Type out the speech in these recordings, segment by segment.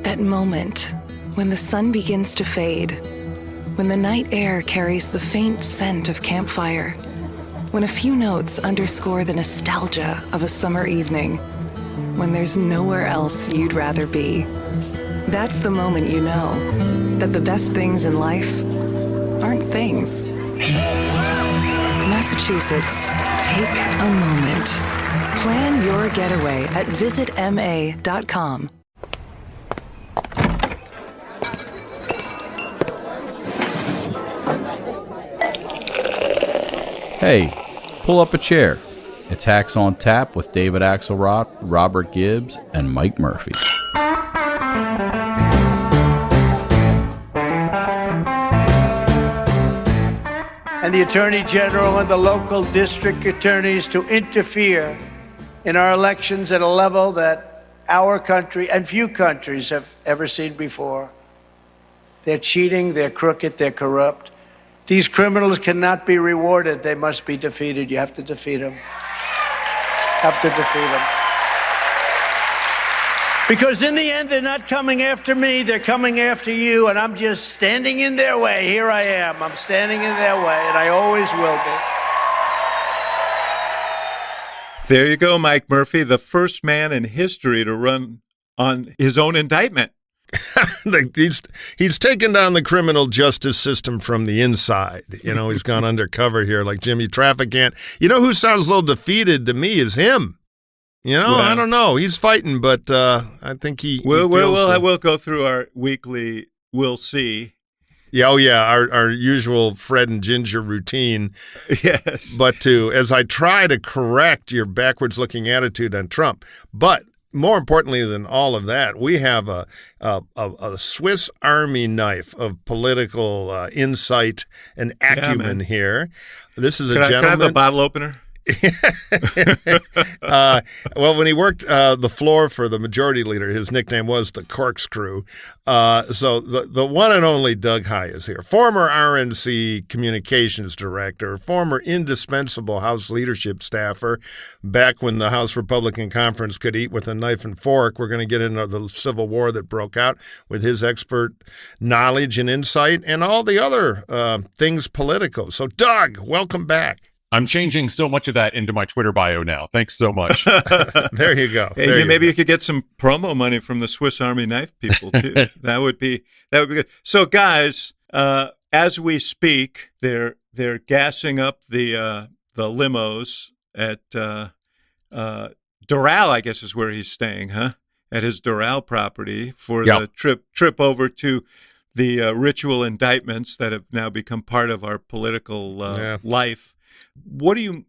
That moment when the sun begins to fade, when the night air carries the faint scent of campfire, when a few notes underscore the nostalgia of a summer evening, when there's nowhere else you'd rather be. That's the moment you know that the best things in life aren't things. Massachusetts, take a moment. Plan your getaway at visitma.com. Hey, pull up a chair. It's Hacks on Tap with David Axelrod, Robert Gibbs, and Mike Murphy. And the Attorney General and the local district attorneys to interfere in our elections at a level that our country and few countries have ever seen before. They're cheating, they're crooked, they're corrupt. These criminals cannot be rewarded. They must be defeated. You have to defeat them. Have to defeat them. Because in the end, they're not coming after me. They're coming after you, and I'm just standing in their way. Here I am. I'm standing in their way, and I always will be. There you go, Mike Murphy, the first man in history to run on his own indictment. He's taken down the criminal justice system from the inside. You know, he's gone undercover here like Jimmy Trafficant. You know who sounds a little defeated to me is him. You know, I don't know. He's fighting, but I think we'll go through our weekly we'll see. Yeah, our usual Fred and Ginger routine. Yes. But as I try to correct your backwards-looking attitude on Trump, but more importantly than all of that, we have a Swiss Army knife of political insight and acumen here. This is a gentleman. Can I have a bottle opener? Well, when he worked the floor for the majority leader, his nickname was the Corkscrew. So the one and only Doug Heye is here, former RNC communications director, former indispensable House leadership staffer, back when the House Republican Conference could eat with a knife and fork. We're going to get into the Civil War that broke out with his expert knowledge and insight and all the other things political. So, Doug, welcome back. I'm changing so much of that into my Twitter bio now. Thanks so much. There you go. Maybe you could get some promo money from the Swiss Army knife people too. That would be good. So, guys, as we speak, they're gassing up the limos at Doral, I guess is where he's staying, huh? At his Doral property for the trip over to the ritual indictments that have now become part of our political life. What do you?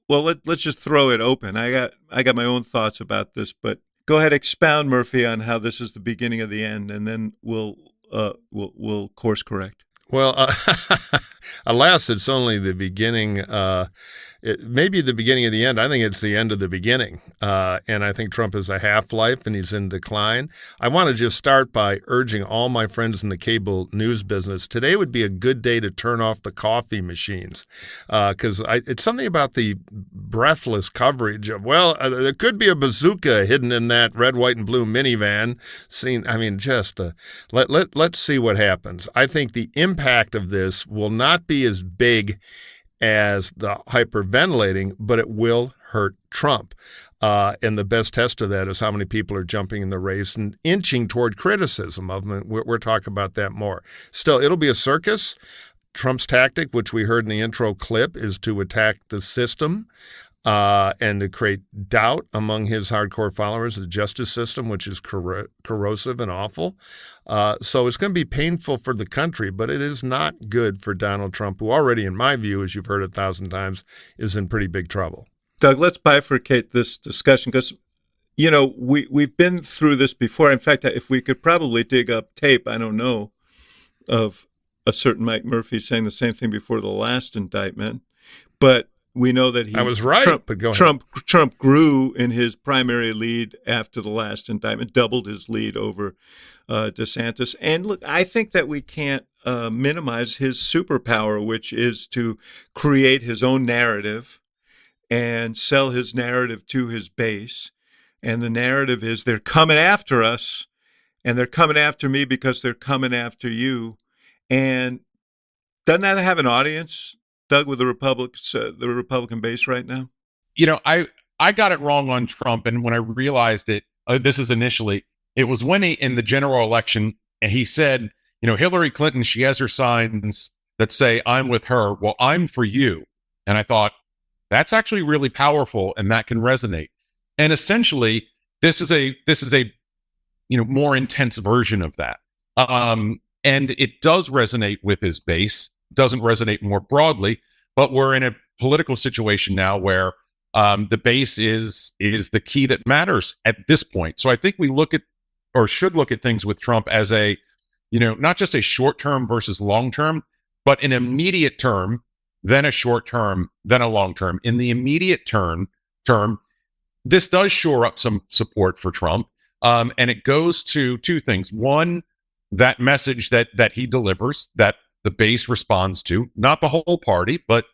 Well, let's just throw it open. I got my own thoughts about this, but go ahead, expound, Murphy, on how this is the beginning of the end, and then we'll course correct. Well, alas, it's only the beginning. It may be the beginning of the end. I think it's the end of the beginning. And I think Trump is a half-life and he's in decline. I want to just start by urging all my friends in the cable news business, today would be a good day to turn off the coffee machines. Because it's something about the breathless coverage of, there could be a bazooka hidden in that red, white, and blue minivan. Let's see what happens. I think the impact of this will not be as big as the hyperventilating, but it will hurt Trump. And the best test of that is how many people are jumping in the race and inching toward criticism of him. And we're talking about that more. Still, it'll be a circus. Trump's tactic, which we heard in the intro clip, is to attack the system and to create doubt among his hardcore followers, the justice system, which is corrosive and awful. So it's going to be painful for the country, but it is not good for Donald Trump, who already, in my view, as you've heard 1,000 times, is in pretty big trouble. Doug, let's bifurcate this discussion because, we've been through this before. In fact, if we could probably dig up tape, I don't know, of a certain Mike Murphy saying the same thing before the last indictment, but we know that I was right, but go ahead. Trump grew in his primary lead after the last indictment, doubled his lead over DeSantis. And look, I think that we can't minimize his superpower, which is to create his own narrative and sell his narrative to his base. And the narrative is they're coming after us, and they're coming after me because they're coming after you. And doesn't that have an audience, Doug, with the Republican base right now? I got it wrong on Trump, and when I realized it, this is initially, it was when in the general election, and he said, Hillary Clinton, she has her signs that say, "I'm with her." Well, I'm for you. And I thought, that's actually really powerful, and that can resonate. And essentially, this is a more intense version of that. And it does resonate with his base, doesn't resonate more broadly, but we're in a political situation now where the base is the key that matters at this point. So I think we should look at things with Trump as not just a short term versus long term, but an immediate term, then a short term, then a long term. In the immediate term, this does shore up some support for Trump. And it goes to two things. One, that message that he delivers, that the base responds to, not the whole party, but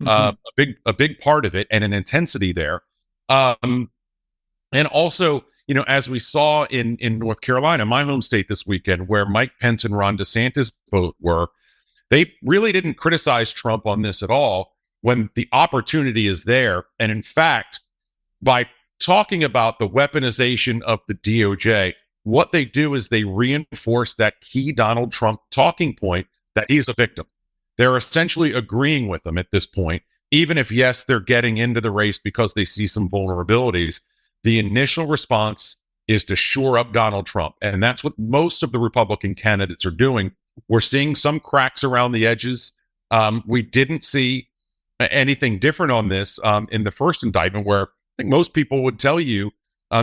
a big part of it, and an intensity there. And also, as we saw in North Carolina, my home state this weekend, where Mike Pence and Ron DeSantis both were, they really didn't criticize Trump on this at all when the opportunity is there. And in fact, by talking about the weaponization of the DOJ, what they do is they reinforce that key Donald Trump talking point that he's a victim. They're essentially agreeing with him at this point, even if, yes, they're getting into the race because they see some vulnerabilities. The initial response is to shore up Donald Trump. And that's what most of the Republican candidates are doing. We're seeing some cracks around the edges. We didn't see anything different on this in the first indictment, where I think most people would tell you,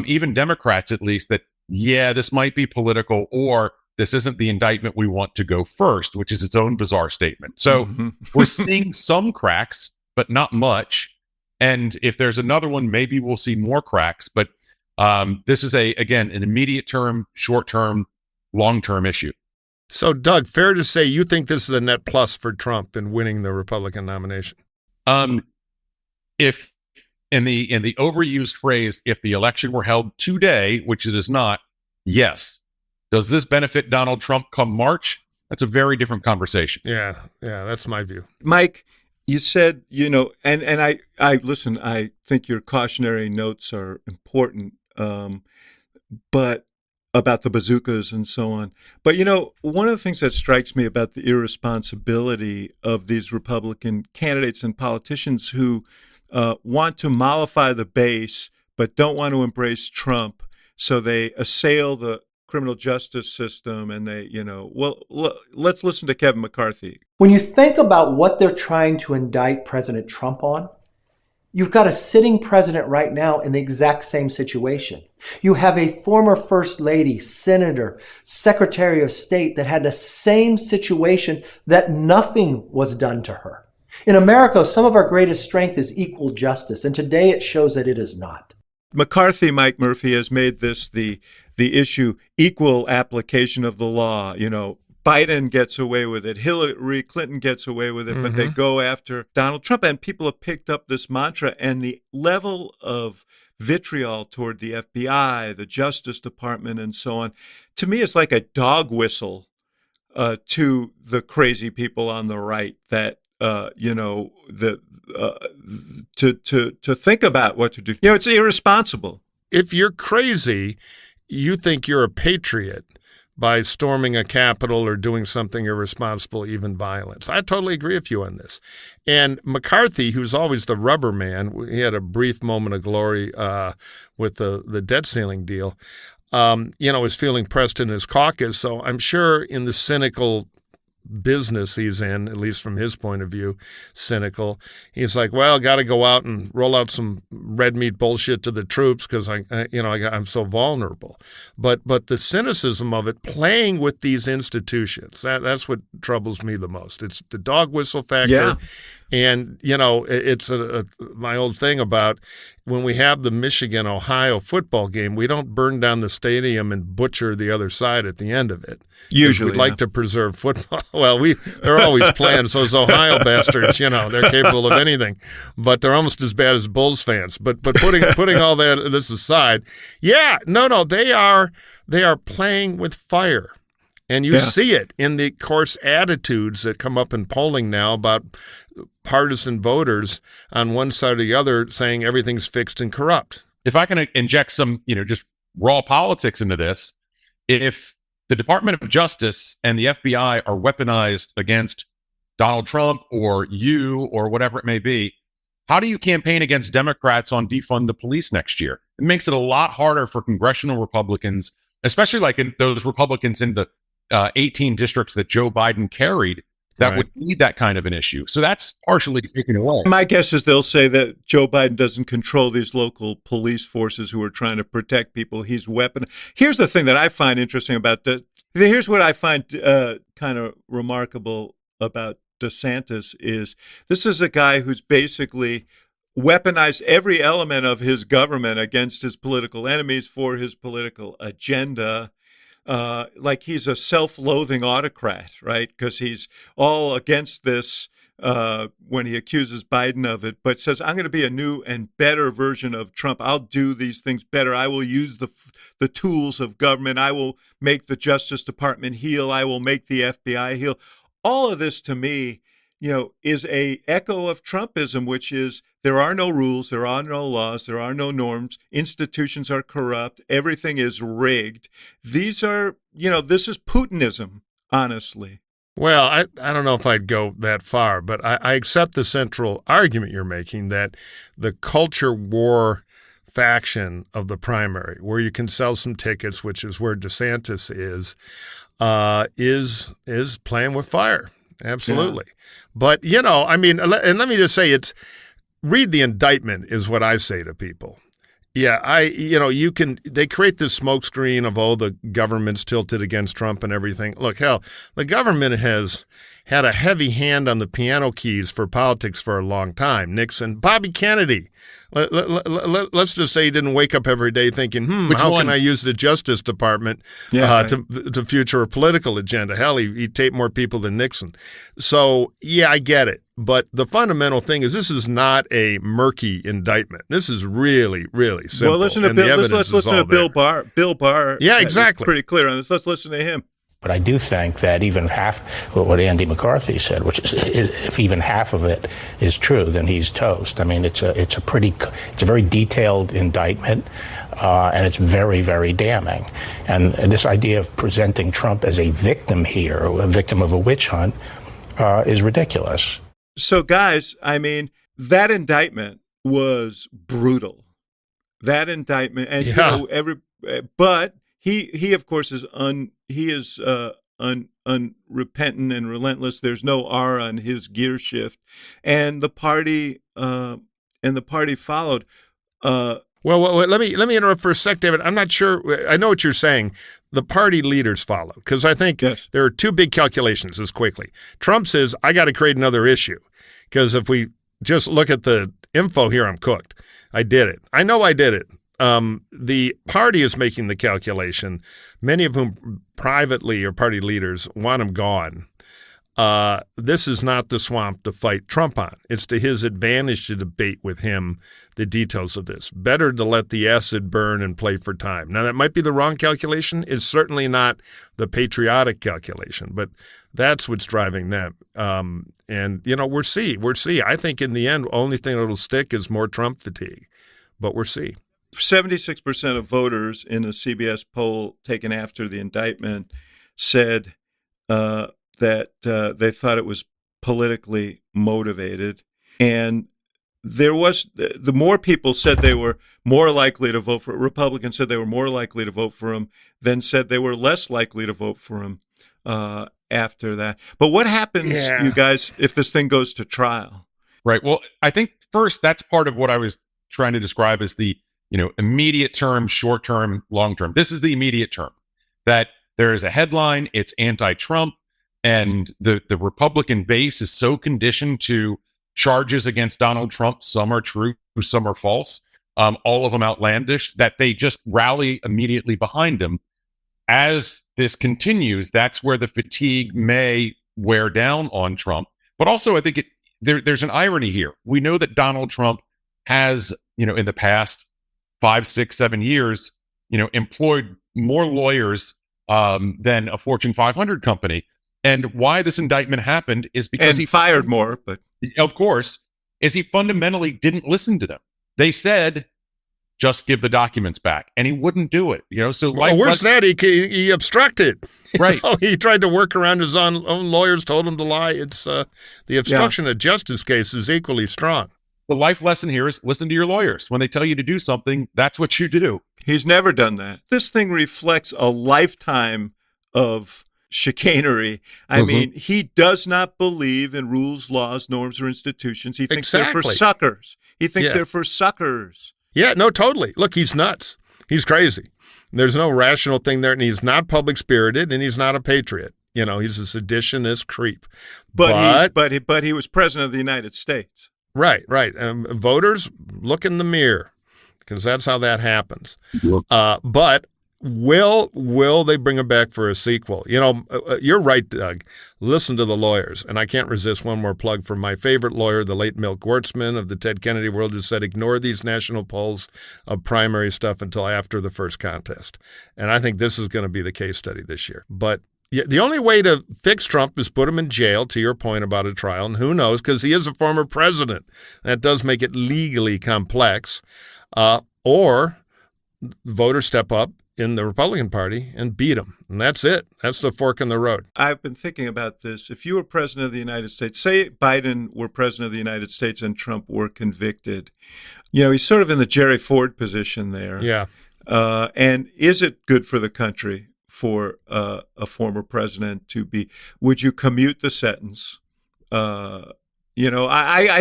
even Democrats at least, that, yeah, this might be political, or this isn't the indictment we want to go first, which is its own bizarre statement. So we're seeing some cracks, but not much. And if there's another one, maybe we'll see more cracks. But this is, again, an immediate term, short term, long term issue. So, Doug, fair to say you think this is a net plus for Trump in winning the Republican nomination? If in the overused phrase, if the election were held today, which it is not, yes. Does this benefit Donald Trump come March? That's a very different conversation. Yeah, that's my view. Mike, you said, and I listen, I think your cautionary notes are important, but about the bazookas and so on. But, one of the things that strikes me about the irresponsibility of these Republican candidates and politicians who want to mollify the base, but don't want to embrace Trump, so they assail the criminal justice system, and they, let's listen to Kevin McCarthy. When you think about what they're trying to indict President Trump on, you've got a sitting president right now in the exact same situation. You have a former first lady, senator, secretary of state that had the same situation, that nothing was done to her. In America, some of our greatest strength is equal justice, and today it shows that it is not. McCarthy, Mike Murphy, has made this the issue, equal application of the law. Biden gets away with it. Hillary Clinton gets away with it, but they go after Donald Trump. And people have picked up this mantra, and the level of vitriol toward the FBI, the Justice Department, and so on, to me, it's like a dog whistle to the crazy people on the right that, to think about what to do. It's irresponsible. If you're crazy, you think you're a patriot by storming a Capitol or doing something irresponsible, even violence. I totally agree with you on this. And McCarthy, who's always the rubber man, he had a brief moment of glory with the debt ceiling deal, is feeling pressed in his caucus. So I'm sure in the cynical business he's in, at least from his point of view, cynical, he's like, well, got to go out and roll out some red meat bullshit to the troops because I'm so vulnerable. But the cynicism of it, playing with these institutions, that's what troubles me the most. It's the dog whistle factor. Yeah. And, it's my old thing about when we have the Michigan-Ohio football game, we don't burn down the stadium and butcher the other side at the end of it. Usually, we'd like to preserve football. Well, they're always playing, so those Ohio bastards, they're capable of anything. But they're almost as bad as Bulls fans. But putting all this aside, they are playing with fire. And you see it in the coarse attitudes that come up in polling now about partisan voters on one side or the other saying everything's fixed and corrupt. If I can inject some, just raw politics into this, if the Department of Justice and the FBI are weaponized against Donald Trump or you or whatever it may be, how do you campaign against Democrats on defund the police next year? It makes it a lot harder for congressional Republicans, especially like in those Republicans in the 18 districts that Joe Biden carried that would need that kind of an issue. So that's partially taken away. My guess is they'll say that Joe Biden doesn't control these local police forces who are trying to protect people. He's Here's the thing that I find interesting about here's what I find kind of remarkable about DeSantis is this is a guy who's basically weaponized every element of his government against his political enemies for his political agenda. Like he's a self-loathing autocrat, right? Because he's all against this when he accuses Biden of it, but says, I'm going to be a new and better version of Trump. I'll do these things better. I will use the tools of government. I will make the Justice Department heal. I will make the FBI heal. All of this to me, is a echo of Trumpism, which is there are no rules, there are no laws, there are no norms, institutions are corrupt, everything is rigged. These are, this is Putinism, honestly. Well, I don't know if I'd go that far, but I accept the central argument you're making that the culture war faction of the primary, where you can sell some tickets, which is where DeSantis is playing with fire. Absolutely. Yeah. But, and let me just say read the indictment is what I say to people. Yeah, they create this smokescreen of, the government's tilted against Trump and everything. Look, hell, the government has had a heavy hand on the piano keys for politics for a long time. Nixon, Bobby Kennedy. Let's just say he didn't wake up every day thinking, how can I use the Justice Department to future a political agenda? Hell, he taped more people than Nixon. So, yeah, I get it. But the fundamental thing is this is not a murky indictment. This is really, really simple. Well, listen to let's listen to Bill Barr. Bill Barr, yeah, exactly, pretty clear on this. Let's listen to him. But I do think that even half what Andy McCarthy said, which is if even half of it is true, then he's toast. I mean, it's a very detailed indictment, and it's very, very damning. And this idea of presenting Trump as a victim here, a victim of a witch hunt, is ridiculous. So, guys, I mean, that indictment was brutal. That indictment, and but he of course is unrepentant and relentless. There's no R on his gear shift, and the party followed. Well, let me interrupt for a sec, David. I'm not sure. I know what you're saying. The party leaders followed because I think there are two big calculations as quickly. Trump says, I got to create another issue because if we just look at the info here, I'm cooked. I did it. I know I did it. The party is making the calculation, many of whom privately are party leaders want him gone. This is not the swamp to fight Trump on. It's to his advantage to debate with him the details of this. Better to let the acid burn and play for time. Now, that might be the wrong calculation. It's certainly not the patriotic calculation, but that's what's driving them. And, we'll see. I think in the end, only thing that'll stick is more Trump fatigue, but we'll see. 76% of voters in a CBS poll taken after the indictment said that they thought it was politically motivated. And the more people said they were more likely to vote for it, Republicans said they were more likely to vote for him than said they were less likely to vote for him after that. But what happens, you guys, if this thing goes to trial? Right. Well, I think first that's part of what I was trying to describe as the immediate term, short term, long term. This is the immediate term, that there is a headline, it's anti-Trump, and the Republican base is so conditioned to charges against Donald Trump. Some are true, some are false. All of them outlandish, that they just rally immediately behind him. As this continues, that's where the fatigue may wear down on Trump. But also, I think there's an irony here. We know that Donald Trump has, in the past 5, 6, 7 years, employed more lawyers than a Fortune 500 company. And why this indictment happened is because he fired more, but of course, is he fundamentally didn't listen to them. They said, just give the documents back, and he wouldn't do it. So worse than that, he obstructed. Right. He tried to work around his own lawyers, told him to lie. It's the obstruction of justice case is equally strong. The life lesson here is listen to your lawyers. When they tell you to do something, that's what you do. He's never done that. This thing reflects a lifetime of chicanery. I mean, he does not believe in rules, laws, norms, or institutions. He thinks they're for suckers. He thinks they're for suckers. Yeah, no, totally. Look, he's nuts. He's crazy. There's no rational thing there, and he's not public-spirited, and he's not a patriot. He's a seditionist creep. But he was president of the United States. Right. Voters, look in the mirror, because that's how that happens. But will they bring him back for a sequel? You're right, Doug. Listen to the lawyers. And I can't resist one more plug for my favorite lawyer, the late Milt Gortzman of the Ted Kennedy world, who said, ignore these national polls of primary stuff until after the first contest. And I think this is going to be the case study this year. But the only way to fix Trump is put him in jail, to your point about a trial. And who knows, because he is a former president. That does make it legally complex. Or voters step up in the Republican Party and beat him. And that's it. That's the fork in the road. I've been thinking about this. If you were president of the United States, say Biden were president of the United States and Trump were convicted, he's sort of in the Jerry Ford position there. Yeah. And is it good for the country for a former president to be, would you commute the sentence? I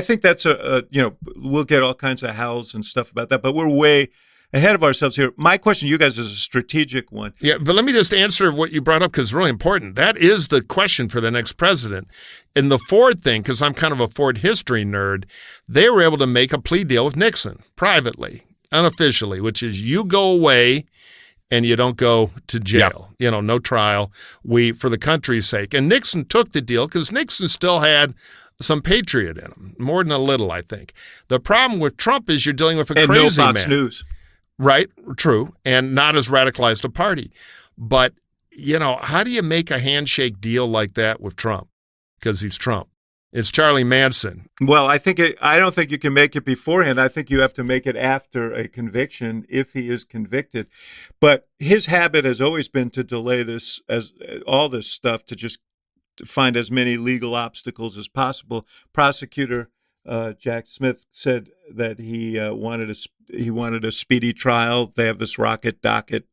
think that's we'll get all kinds of howls and stuff about that, but we're way ahead of ourselves here. My question to you guys is a strategic one. Yeah, but let me just answer what you brought up, because it's really important. That is the question for the next president. In the Ford thing, because I'm kind of a Ford history nerd, they were able to make a plea deal with Nixon privately, unofficially, which is you go away and you don't go to jail. Yep. No trial. For the country's sake. And Nixon took the deal because Nixon still had some patriot in him, more than a little, I think. The problem with Trump is you're dealing with a crazy man. And no Fox News. Right, true, and not as radicalized a party. But, how do you make a handshake deal like that with Trump? Because he's Trump. It's Charlie Manson. Well, I don't think you can make it beforehand. I think you have to make it after a conviction if he is convicted. But his habit has always been to delay this, as all this stuff, to just find as many legal obstacles as possible. Prosecutor Jack Smith said that he wanted a speedy trial. They have this rocket docket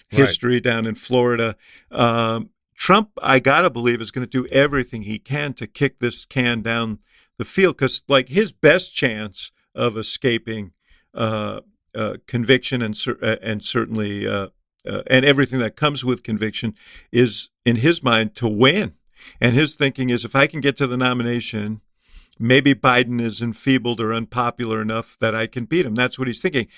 history down in Florida. Trump, I gotta believe, is going to do everything he can to kick this can down the field, because his best chance of escaping conviction and certainly and everything that comes with conviction is, in his mind, to win. And his thinking is, if I can get to the nomination, maybe Biden is enfeebled or unpopular enough that I can beat him. That's what he's thinking.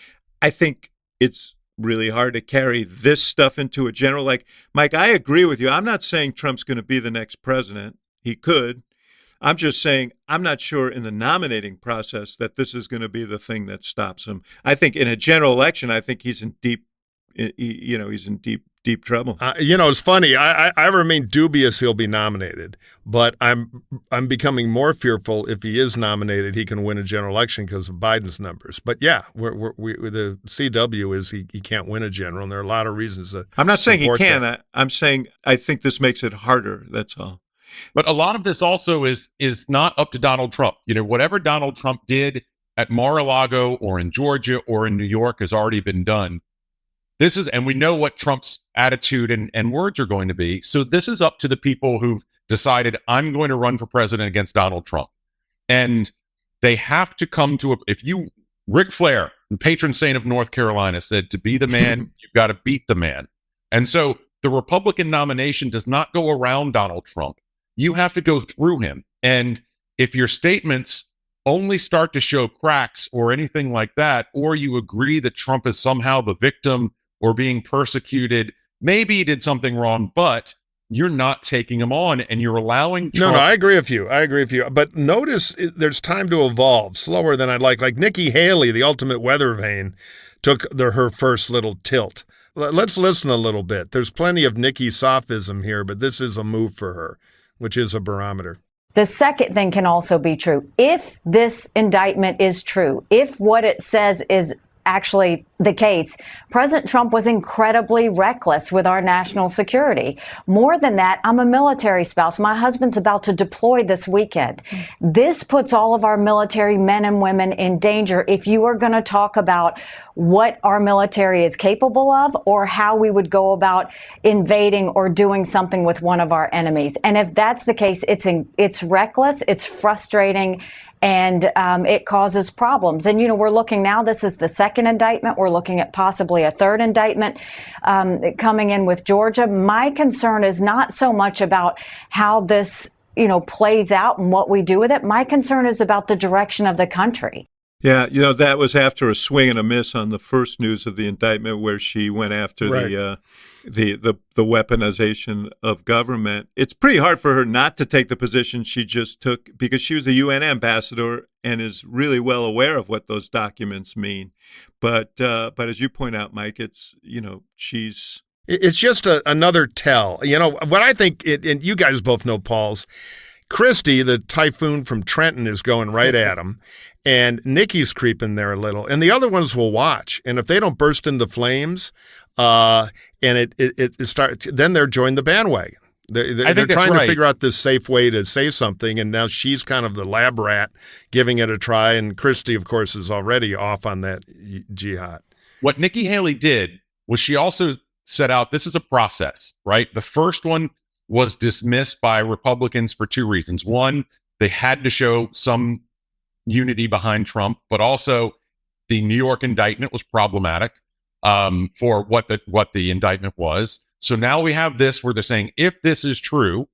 I think it's really hard to carry this stuff into a general. Mike, I agree with you. I'm not saying Trump's going to be the next president. He could. I'm just saying I'm not sure in the nominating process that this is going to be the thing that stops him. I think in a general election, I think he's in deep trouble. It's funny. I remain dubious he'll be nominated, but I'm becoming more fearful if he is nominated, he can win a general election because of Biden's numbers. But yeah, the CW is he can't win a general, and there are a lot of reasons. I'm not saying he can. I'm saying I think this makes it harder. That's all. But a lot of this also is not up to Donald Trump. Whatever Donald Trump did at Mar-a-Lago or in Georgia or in New York has already been done. And we know what Trump's attitude and words are going to be. So this is up to the people who decided, I'm going to run for president against Donald Trump. And they have to come to Ric Flair, the patron saint of North Carolina, said, to be the man, you've got to beat the man. And so the Republican nomination does not go around Donald Trump. You have to go through him. And if your statements only start to show cracks or anything like that, or you agree that Trump is somehow the victim or being persecuted, maybe he did something wrong, but you're not taking him on and you're allowing Trump. No, I agree with you. But notice there's time to evolve, slower than I'd like. Like Nikki Haley, the ultimate weather vane, took her first little tilt. Let's listen a little bit. There's plenty of Nikki sophism here, but this is a move for her, which is a barometer. The second thing can also be true. If this indictment is true, if what it says is actually the case, President Trump was incredibly reckless with our national security. More than that, I'm a military spouse. My husband's about to deploy this weekend. This puts all of our military men and women in danger if you are going to talk about what our military is capable of or how we would go about invading or doing something with one of our enemies. And if that's the case, it's reckless, it's frustrating, and it causes problems. And, we're looking now, this is the second indictment. We're looking at possibly a third indictment coming in with Georgia. My concern is not so much about how this, plays out and what we do with it. My concern is about the direction of the country. Yeah, that was after a swing and a miss on the first news of the indictment, where she went after the weaponization of government. It's pretty hard for her not to take the position she just took, because she was a UN ambassador and is really well aware of what those documents mean. But as you point out, Mike, it's It's just another tell. What I think, and you guys both know Paul's, Christie, the Typhoon from Trenton, is going right at him, and Nikki's creeping there a little, and the other ones will watch. And if they don't burst into flames, and it starts, then they're joined the bandwagon. They're trying to figure out this safe way to say something, and now she's kind of the lab rat giving it a try, and Christie, of course, is already off on that jihad. What Nikki Haley did was she also set out, this is a process, right? The first one was dismissed by Republicans for two reasons. One, they had to show some unity behind Trump, but also the New York indictment was problematic for what the indictment was. So now we have this where they're saying, if this is true,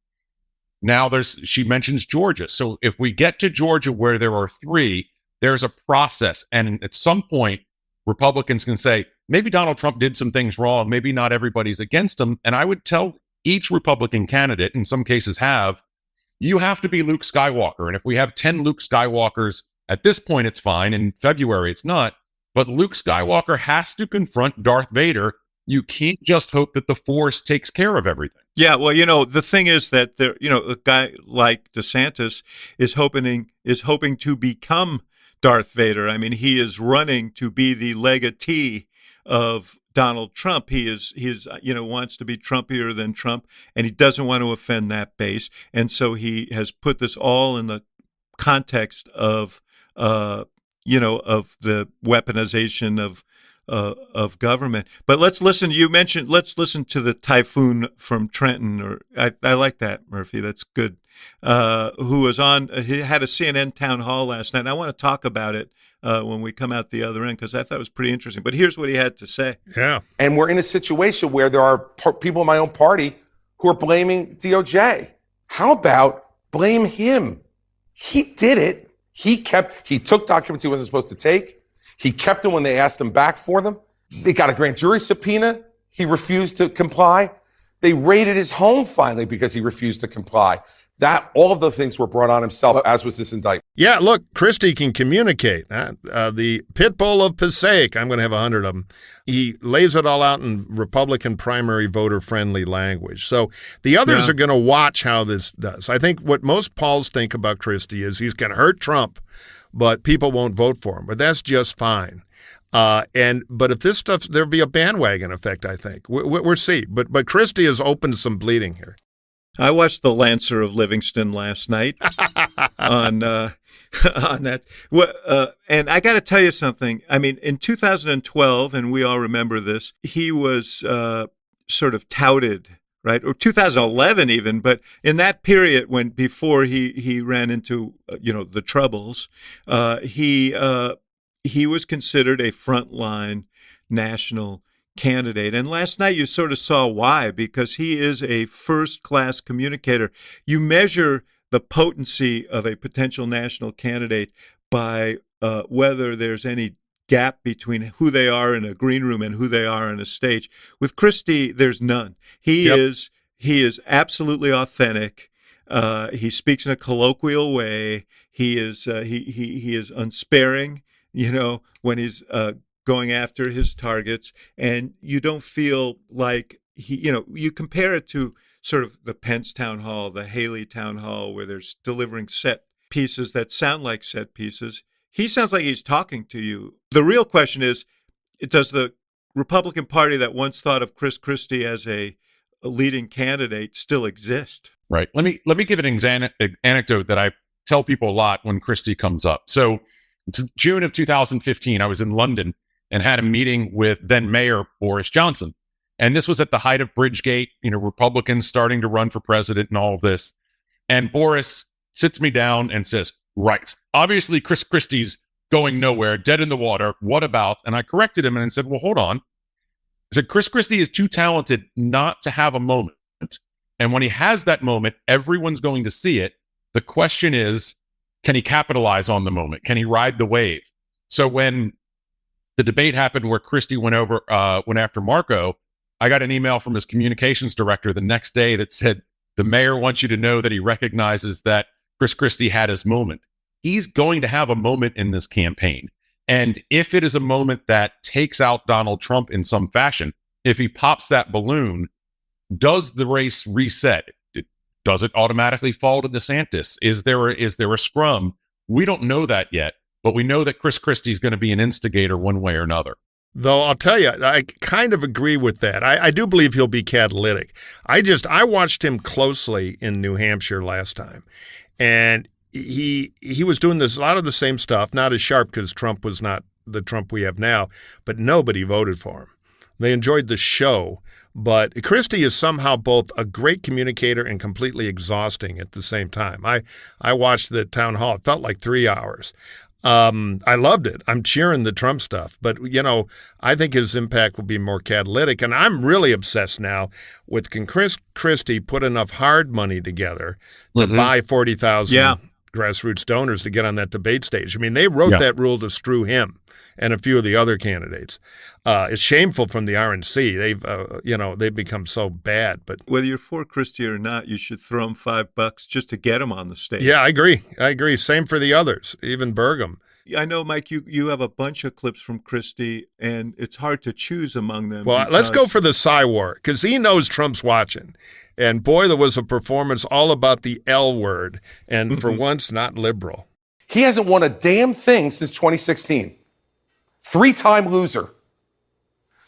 now she mentions Georgia. So if we get to Georgia where there are three, there's a process. And at some point, Republicans can say, maybe Donald Trump did some things wrong. Maybe not everybody's against him. And I would tell each Republican candidate, in some cases you have to be Luke Skywalker. And if we have 10 Luke Skywalkers at this point, it's fine. In February, it's not. But Luke Skywalker has to confront Darth Vader. You can't just hope that the Force takes care of everything. Yeah, well, the thing is that a guy like DeSantis is hoping to become Darth Vader. I mean, he is running to be the legatee of Donald Trump. He wants to be Trumpier than Trump, and he doesn't want to offend that base. And so he has put this all in the context of the weaponization of government. But let's listen. Let's listen to the Typhoon from Trenton. I like that, Murphy. That's good. Who was on? He had a CNN town hall last night. And I want to talk about it when we come out the other end, because I thought it was pretty interesting. But here's what he had to say. Yeah. And we're in a situation where there are people in my own party who are blaming DOJ. How about blame him? He did it. He took documents he wasn't supposed to take. He kept them when they asked him back for them. They got a grand jury subpoena. He refused to comply. They raided his home finally because he refused to comply. All of those things were brought on himself, as was this indictment. Yeah, look, Christie can communicate. The pit bull of Passaic, I'm going to have 100 of them. He lays it all out in Republican primary voter-friendly language. So the others are going to watch how this does. I think what most Pauls think about Christie is he's going to hurt Trump, but people won't vote for him. But that's just fine. But if this stuff, there'll be a bandwagon effect, I think. We'll see. But Christie has opened some bleeding here. I watched The Lancer of Livingston last night on that. And I got to tell you something. I mean, in 2012, and we all remember this, he was sort of touted, right? Or 2011 even, but in that period before he ran into, the troubles, he was considered a frontline national candidate. And last night you sort of saw why, because he is a first-class communicator. You measure the potency of a potential national candidate by whether there's any gap between who they are in a green room and who they are on a stage. With Christie, there's none. He is absolutely authentic. He speaks in a colloquial way. He is he is unsparing, when he's going after his targets, and you don't feel like you compare it to sort of the Pence town hall, the Haley town hall, where they're delivering set pieces that sound like set pieces. He sounds like he's talking to you. The real question is, does the Republican Party that once thought of Chris Christie as a leading candidate still exist? Right. Let me give an anecdote that I tell people a lot when Christie comes up. So it's June of 2015. I was in London and had a meeting with then Mayor Boris Johnson. And this was at the height of Bridgegate, Republicans starting to run for president and all of this. And Boris sits me down and says, right, obviously Chris Christie's going nowhere, dead in the water. What about? And I corrected him and said, well, hold on. I said, Chris Christie is too talented not to have a moment. And when he has that moment, everyone's going to see it. The question is, can he capitalize on the moment? Can he ride the wave? So when the debate happened where Christie went after Marco, I got an email from his communications director the next day that said, the mayor wants you to know that he recognizes that Chris Christie had his moment. He's going to have a moment in this campaign. And if it is a moment that takes out Donald Trump in some fashion, if he pops that balloon, does the race reset? Does it automatically fall to DeSantis? Is there a scrum? We don't know that yet, but we know that Chris Christie is going to be an instigator one way or another. Though I'll tell you, I kind of agree with that. I do believe he'll be catalytic. I watched him closely in New Hampshire last time, and he was doing a lot of the same stuff, not as sharp because Trump was not the Trump we have now, but nobody voted for him. They enjoyed the show, but Christie is somehow both a great communicator and completely exhausting at the same time. I watched the town hall. It felt like 3 hours. I loved it. I'm cheering the Trump stuff, but I think his impact will be more catalytic. And I'm really obsessed now with, can Christie put enough hard money together to buy 40,000 grassroots donors to get on that debate stage? I mean, they wrote that rule to screw him and a few of the other candidates. It's shameful from the RNC. They've become so bad. But whether you're for Christie or not, you should throw him $5 just to get him on the stage. Yeah, I agree. Same for the others, even Burgum. I know, Mike, you have a bunch of clips from Christie, and it's hard to choose among them. Well, let's go for the Psy-War, because he knows Trump's watching. And boy, there was a performance all about the L word, and for once, not liberal. He hasn't won a damn thing since 2016. 3-time loser.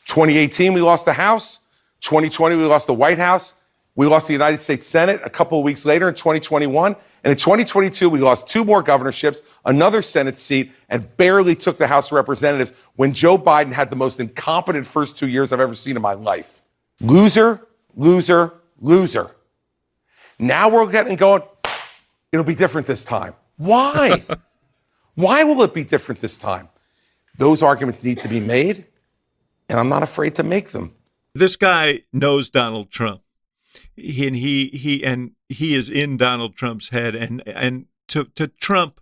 2018, we lost the House. 2020, we lost the White House. We lost the United States Senate a couple of weeks later in 2021. And in 2022, we lost 2 more governorships, another Senate seat, and barely took the House of Representatives when Joe Biden had the most incompetent first 2 years I've ever seen in my life. Loser, loser, loser. Now we're getting going, it'll be different this time. Why? Why will it be different this time? Those arguments need to be made, and I'm not afraid to make them. This guy knows Donald Trump. He is in Donald Trump's head, and to Trump,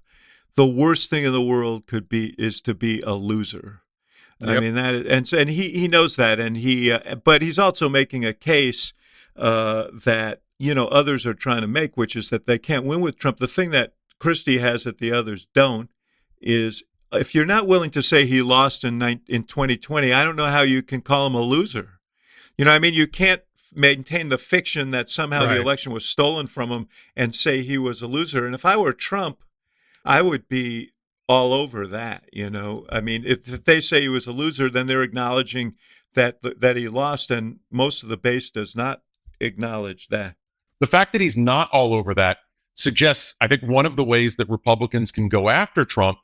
the worst thing in the world is to be a loser. Yep. I mean that is, and he knows that, and but he's also making a case that others are trying to make, which is that they can't win with Trump. The thing that Christie has that the others don't is, if you're not willing to say he lost in 2020, I don't know how you can call him a loser. You can't maintain the fiction that somehow the election was stolen from him and say he was a loser. And if I were Trump, I would be all over that. I mean, if they say he was a loser, then they're acknowledging that he lost, and most of the base does not acknowledge that. The fact that he's not all over that suggests, I think, one of the ways that Republicans can go after Trump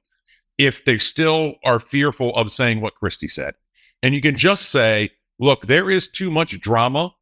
if they still are fearful of saying what Christie said. And you can just say, look, there is too much drama.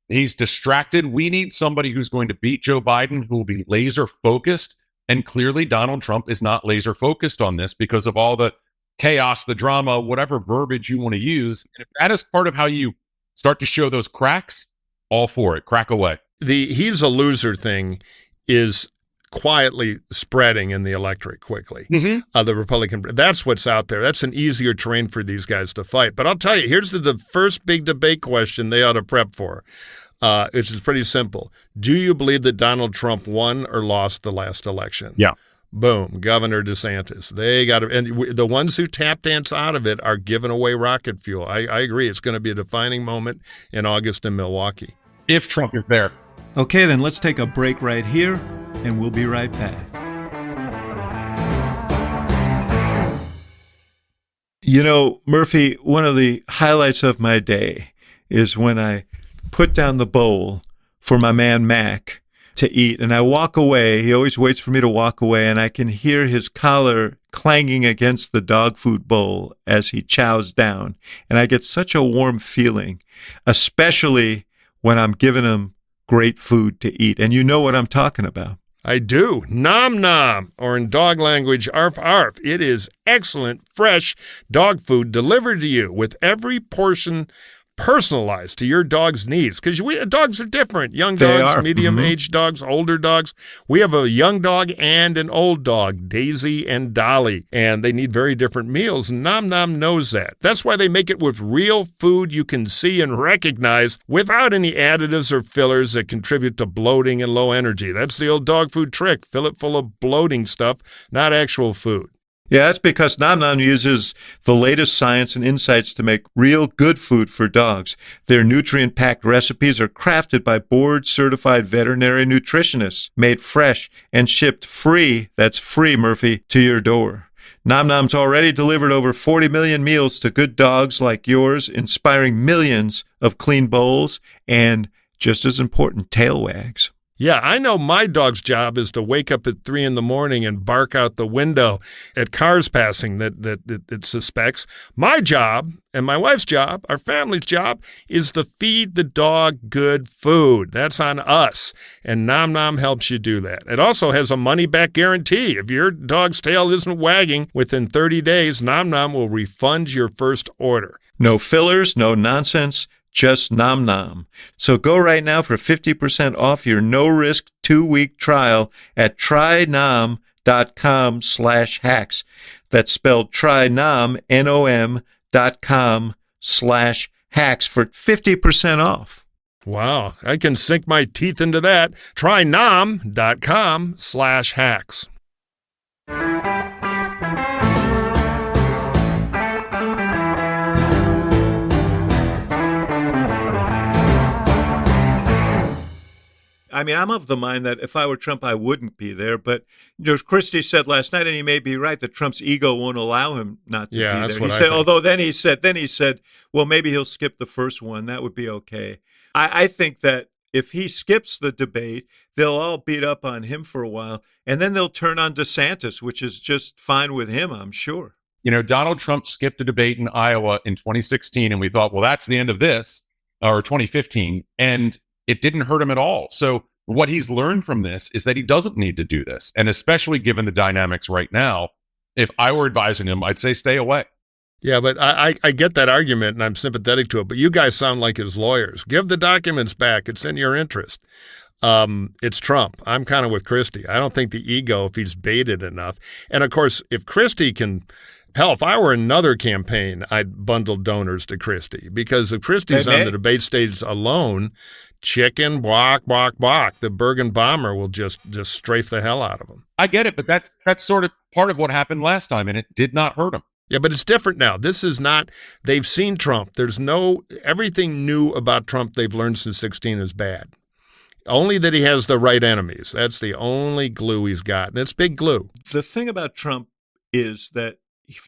He's distracted. We need somebody who's going to beat Joe Biden, who will be laser focused. And clearly Donald Trump is not laser focused on this because of all the chaos, the drama, whatever verbiage you want to use. And if that is part of how you start to show those cracks, all for it. Crack away. The he's a loser thing is quietly spreading in the electorate quickly. The Republican, that's what's out there. That's an easier terrain for these guys to fight. But I'll tell you, here's the first big debate question they ought to prep for. Which is pretty simple. Do you believe that Donald Trump won or lost the last election? Yeah. Boom, Governor DeSantis. They got to, and the ones who tap dance out of it are giving away rocket fuel. I agree. It's going to be a defining moment in August in Milwaukee. If Trump is there. Okay, then let's take a break right here, and we'll be right back. You know, Murphy, one of the highlights of my day is when I put down the bowl for my man Mac to eat, and I walk away. He always waits for me to walk away, and I can hear his collar clanging against the dog food bowl as he chows down. And I get such a warm feeling, especially when I'm giving him great food to eat. And you know what I'm talking about. I do. Nom nom, or in dog language, arf arf. It is excellent, fresh dog food delivered to you with every portion personalized to your dog's needs, because dogs are different. Young dogs, medium-aged dogs, older dogs. We have a young dog and an old dog, Daisy and Dolly, and they need very different meals. Nom Nom knows that. That's why they make it with real food you can see and recognize without any additives or fillers that contribute to bloating and low energy. That's the old dog food trick. Fill it full of bloating stuff, not actual food. Yeah, that's because Nom Nom uses the latest science and insights to make real good food for dogs. Their nutrient-packed recipes are crafted by board-certified veterinary nutritionists, made fresh and shipped free, that's free, Murphy, to your door. Nom Nom's already delivered over 40 million meals to good dogs like yours, inspiring millions of clean bowls and, just as important, tail wags. Yeah, I know my dog's job is to wake up at 3 a.m. and bark out the window at cars passing that it suspects. My job and my wife's job, our family's job, is to feed the dog good food. That's on us, and Nom Nom helps you do that. It also has a money-back guarantee. If your dog's tail isn't wagging within 30 days, Nom Nom will refund your first order. No fillers, no nonsense. Just Nom Nom. So go right now for 50% off your no-risk 2-week trial at trynom.com/hacks. That's spelled trynom, NOM.com/hacks for 50% off. Wow, I can sink my teeth into that. Trynom.com/hacks. I mean, I'm of the mind that if I were Trump, I wouldn't be there. But Christie said last night, and he may be right, that Trump's ego won't allow him not to be there. That's what he said, I think. although then he said, well, maybe he'll skip the first one. That would be okay. I think that if he skips the debate, they'll all beat up on him for a while, and then they'll turn on DeSantis, which is just fine with him, I'm sure. You know, Donald Trump skipped a debate in Iowa in 2016, and we thought, well, that's the end of this, or 2015, and it didn't hurt him at all. So what he's learned from this is that he doesn't need to do this. And especially given the dynamics right now, if I were advising him, I'd say stay away. Yeah, but I get that argument, and I'm sympathetic to it. But you guys sound like his lawyers. Give the documents back. It's in your interest. It's Trump. I'm kind of with Christie. I don't think the ego, if he's baited enough. And, of course, if Christie can – hell, if I were another campaign, I'd bundle donors to Christie. Because if Christie's on the debate stage alone – chicken, block. The Bergen bomber will just strafe the hell out of him. I get it, but that's sort of part of what happened last time, and it did not hurt him. Yeah, but it's different now. This is not, they've seen Trump. Everything new about Trump they've learned since 2016 is bad. Only that he has the right enemies. That's the only glue he's got, and it's big glue. The thing about Trump is that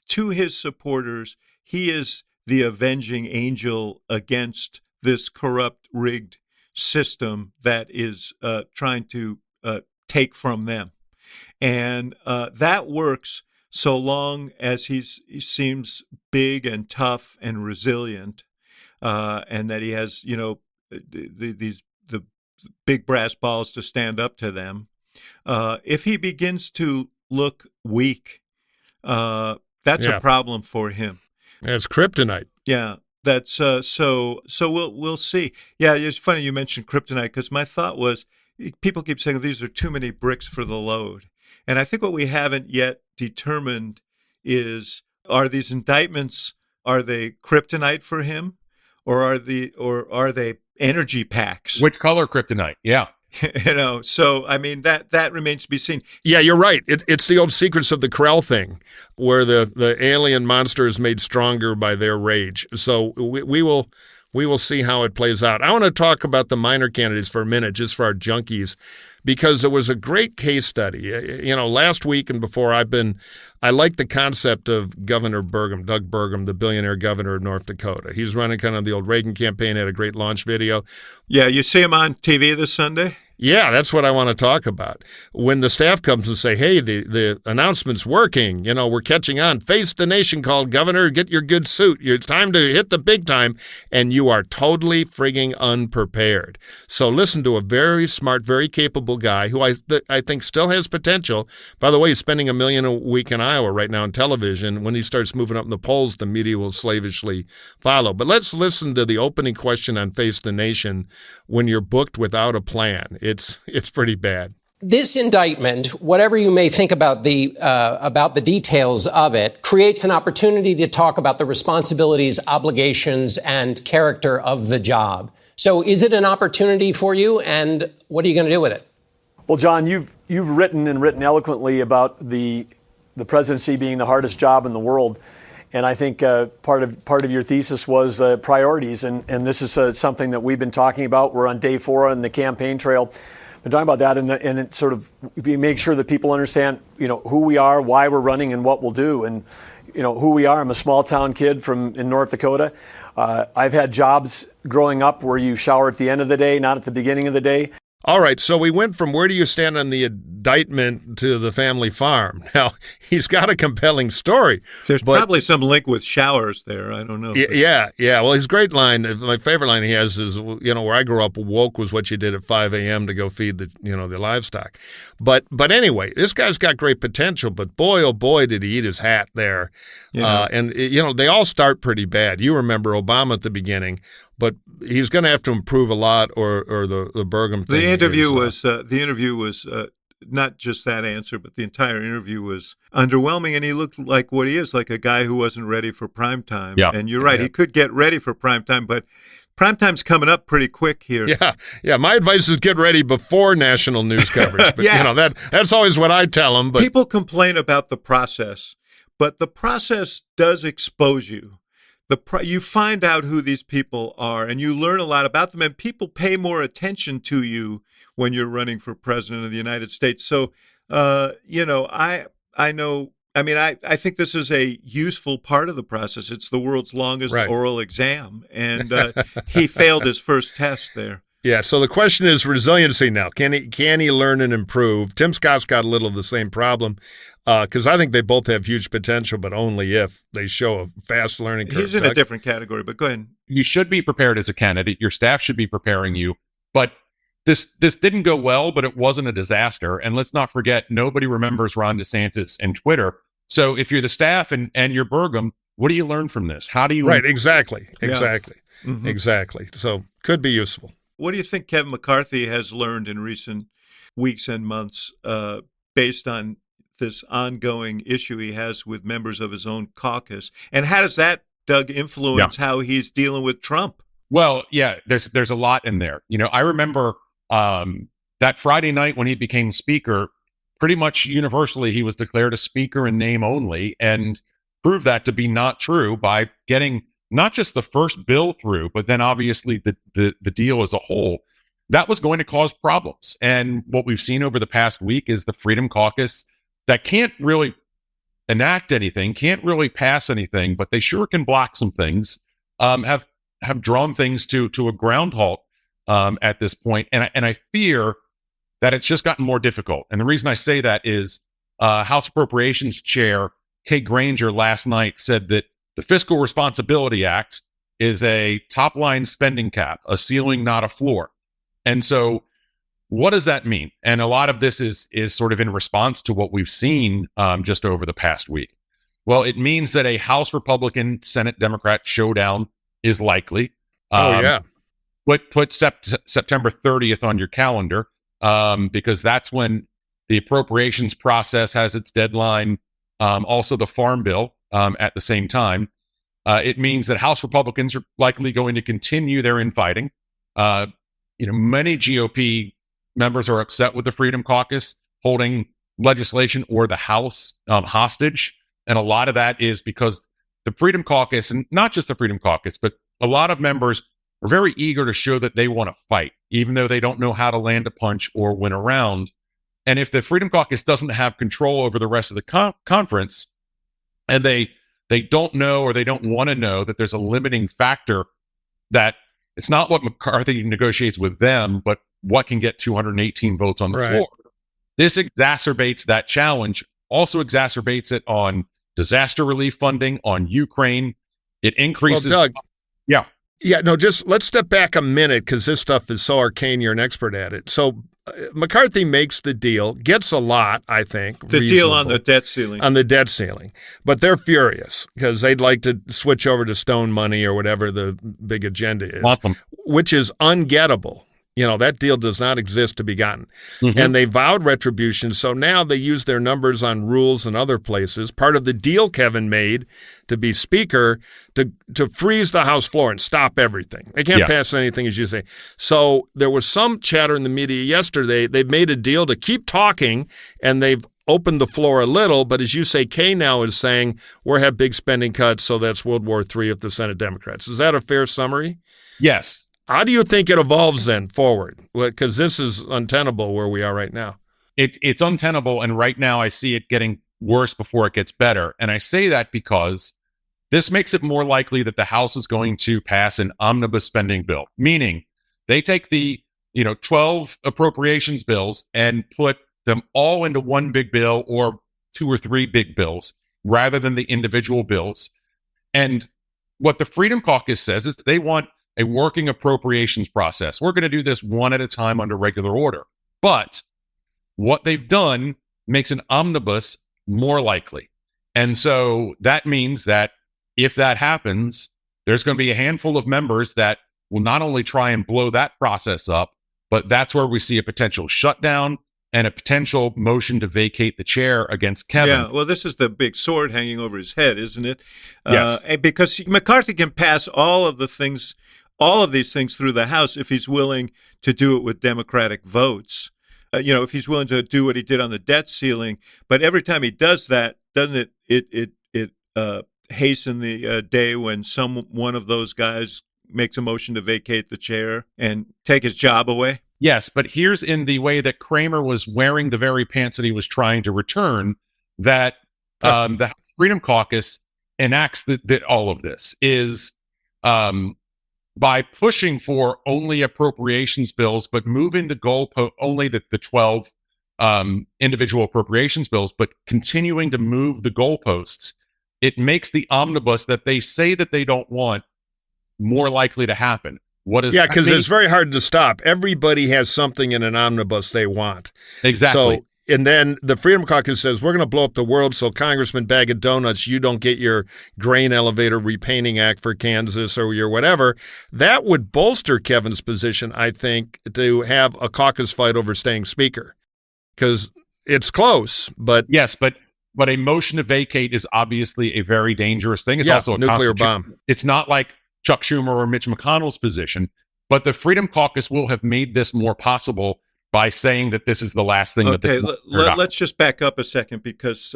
to his supporters, he is the avenging angel against this corrupt, rigged system that is trying to take from them. And that works so long as he seems big and tough and resilient, and that he has, the big brass balls to stand up to them. If he begins to look weak, that's a problem for him. It's kryptonite. Yeah. That's so we'll see. Yeah, it's funny you mentioned kryptonite, because my thought was, people keep saying these are too many bricks for the load. And I think what we haven't yet determined is, are these indictments, are they kryptonite for him, or are they energy packs? Which color kryptonite? Yeah. So I mean that remains to be seen. Yeah, you're right. It's the old Secrets of the Krell thing, where the alien monster is made stronger by their rage. So we will see how it plays out. I want to talk about the minor candidates for a minute, just for our junkies, because it was a great case study. Last week and before, I like the concept of Governor Burgum, Doug Burgum, the billionaire governor of North Dakota. He's running kind of the old Reagan campaign, had a great launch video. Yeah, you see him on TV this Sunday? Yeah, that's what I want to talk about. When the staff comes and say, hey, the announcement's working, we're catching on. Face the nation called, Governor, get your good suit. It's time to hit the big time. And you are totally frigging unprepared. So listen to a very smart, very capable guy who I think still has potential. By the way, he's spending $1 million a week in Iowa right now on television. When he starts moving up in the polls, the media will slavishly follow. But let's listen to the opening question on Face the Nation when you're booked without a plan. It's pretty bad. This indictment, whatever you may think about the details of it, creates an opportunity to talk about the responsibilities, obligations, and character of the job. So is it an opportunity for you, and what are you going to do with it? Well, John, you've written eloquently about the presidency being the hardest job in the world. And I think part of your thesis was priorities, and this is something that we've been talking about. We're on day 4 on the campaign trail. Been talking about that, and it sort of we make sure that people understand, who we are, why we're running, and what we'll do, and who we are. I'm a small town kid in North Dakota. I've had jobs growing up where you shower at the end of the day, not at the beginning of the day. All right, so we went from where do you stand on the indictment to the family farm. Now, he's got a compelling story. There's probably some link with showers there. I don't know. Yeah. Well, his great line, my favorite line he has is, where I grew up, woke was what you did at 5 a.m. to go feed the livestock. But anyway, this guy's got great potential, but boy, oh boy, did he eat his hat there. Yeah. They all start pretty bad. You remember Obama at the beginning, but he's going to have to improve a lot, or the Burgum thing. The interview was not just that answer, but the entire interview was underwhelming, and he looked like what he is, like a guy who wasn't ready for prime time. Yeah. And you're right, he could get ready for prime time, but prime time's coming up pretty quick here. Yeah. My advice is get ready before national news coverage. But that's always what I tell them. But people complain about the process, but the process does expose you. You find out who these people are, and you learn a lot about them, and people pay more attention to you when you're running for president of the United States. So, I think this is a useful part of the process. It's the world's longest oral exam, and he failed his first test there. Yeah, so the question is resiliency now. Can he learn and improve? Tim Scott's got a little of the same problem because I think they both have huge potential, but only if they show a fast learning curve. He's in a different category, but go ahead. You should be prepared as a candidate. Your staff should be preparing you. But this didn't go well, but it wasn't a disaster. And let's not forget, nobody remembers Ron DeSantis and Twitter. So if you're the staff and you're Burgum, what do you learn from this? How do you... Right, exactly. Yeah. Mm-hmm. Exactly. So could be useful. What do you think Kevin McCarthy has learned in recent weeks and months based on this ongoing issue he has with members of his own caucus? And how does that, Doug, influence how he's dealing with Trump? Well, yeah, there's a lot in there. I remember that Friday night when he became speaker, pretty much universally he was declared a speaker in name only, and proved that to be not true by getting not just the first bill through, but then obviously the deal as a whole. That was going to cause problems. And what we've seen over the past week is the Freedom Caucus that can't really enact anything, can't really pass anything, but they sure can block some things, have drawn things to a ground halt at this point. And I fear that it's just gotten more difficult. And the reason I say that is House Appropriations Chair Kay Granger last night said that the Fiscal Responsibility Act is a top-line spending cap, a ceiling, not a floor. And so what does that mean? And a lot of this is sort of in response to what we've seen just over the past week. Well, it means that a House Republican, Senate Democrat showdown is likely. Put September 30th on your calendar. because that's when the appropriations process has its deadline. Also, the Farm Bill at the same time. It means that House Republicans are likely going to continue their infighting. Many GOP members are upset with the Freedom Caucus holding legislation or the House hostage. And a lot of that is because the Freedom Caucus, and not just the Freedom Caucus, but a lot of members are very eager to show that they want to fight, even though they don't know how to land a punch or win a round. And if the Freedom Caucus doesn't have control over the rest of the conference, and they don't know or they don't want to know that there's a limiting factor, that it's not what McCarthy negotiates with them, but what can get 218 votes on the floor. This exacerbates that challenge, also exacerbates it on disaster relief funding, on Ukraine. It increases. Well, Doug. Yeah. Yeah, no, just let's step back a minute because this stuff is so arcane. You're an expert at it. So McCarthy makes the deal, gets a lot, I think. The deal on the debt ceiling. On the debt ceiling. But they're furious because they'd like to switch over to stone money or whatever the big agenda is, which is ungettable. That deal does not exist to be gotten. Mm-hmm. And they vowed retribution, so now they use their numbers on rules and other places. Part of the deal Kevin made to be speaker to freeze the House floor and stop everything. They can't pass anything, as you say. So there was some chatter in the media yesterday. They've made a deal to keep talking, and they've opened the floor a little. But as you say, Kay now is saying we'll have big spending cuts, so that's World War III of the Senate Democrats. Is that a fair summary? Yes. How do you think it evolves then forward? Because this is untenable where we are right now. It's untenable, and right now I see it getting worse before it gets better. And I say that because this makes it more likely that the House is going to pass an omnibus spending bill, meaning they take the 12 appropriations bills and put them all into one big bill or 2 or 3 big bills rather than the individual bills. And what the Freedom Caucus says is they want a working appropriations process. We're going to do this one at a time under regular order. But what they've done makes an omnibus more likely. And so that means that if that happens, there's going to be a handful of members that will not only try and blow that process up, but that's where we see a potential shutdown and a potential motion to vacate the chair against Kevin. Yeah, well, this is the big sword hanging over his head, isn't it? Yes. Because McCarthy can pass all of these things through the House if he's willing to do it with Democratic votes. If he's willing to do what he did on the debt ceiling. But every time he does that, doesn't it hasten the day when one of those guys makes a motion to vacate the chair and take his job away? Yes, but here's in the way that Kramer was wearing the very pants that he was trying to return, that the Freedom Caucus enacts that all of this is by pushing for only appropriations bills, but moving the goalpost only the 12 individual appropriations bills, but continuing to move the goalposts. It makes the omnibus that they say that they don't want more likely to happen. Because it's very hard to stop. Everybody has something in an omnibus they want. Exactly. So, and then the Freedom Caucus says, we're going to blow up the world so Congressman Bag of Donuts, you don't get your grain elevator repainting act for Kansas or your whatever. That would bolster Kevin's position, I think, to have a caucus fight over staying speaker. Because it's close, but... Yes, but a motion to vacate is obviously a very dangerous thing. It's also a nuclear bomb. It's not like Chuck Schumer or Mitch McConnell's position, but the Freedom Caucus will have made this more possible by saying that this is the last thing that they... Let's just back up a second because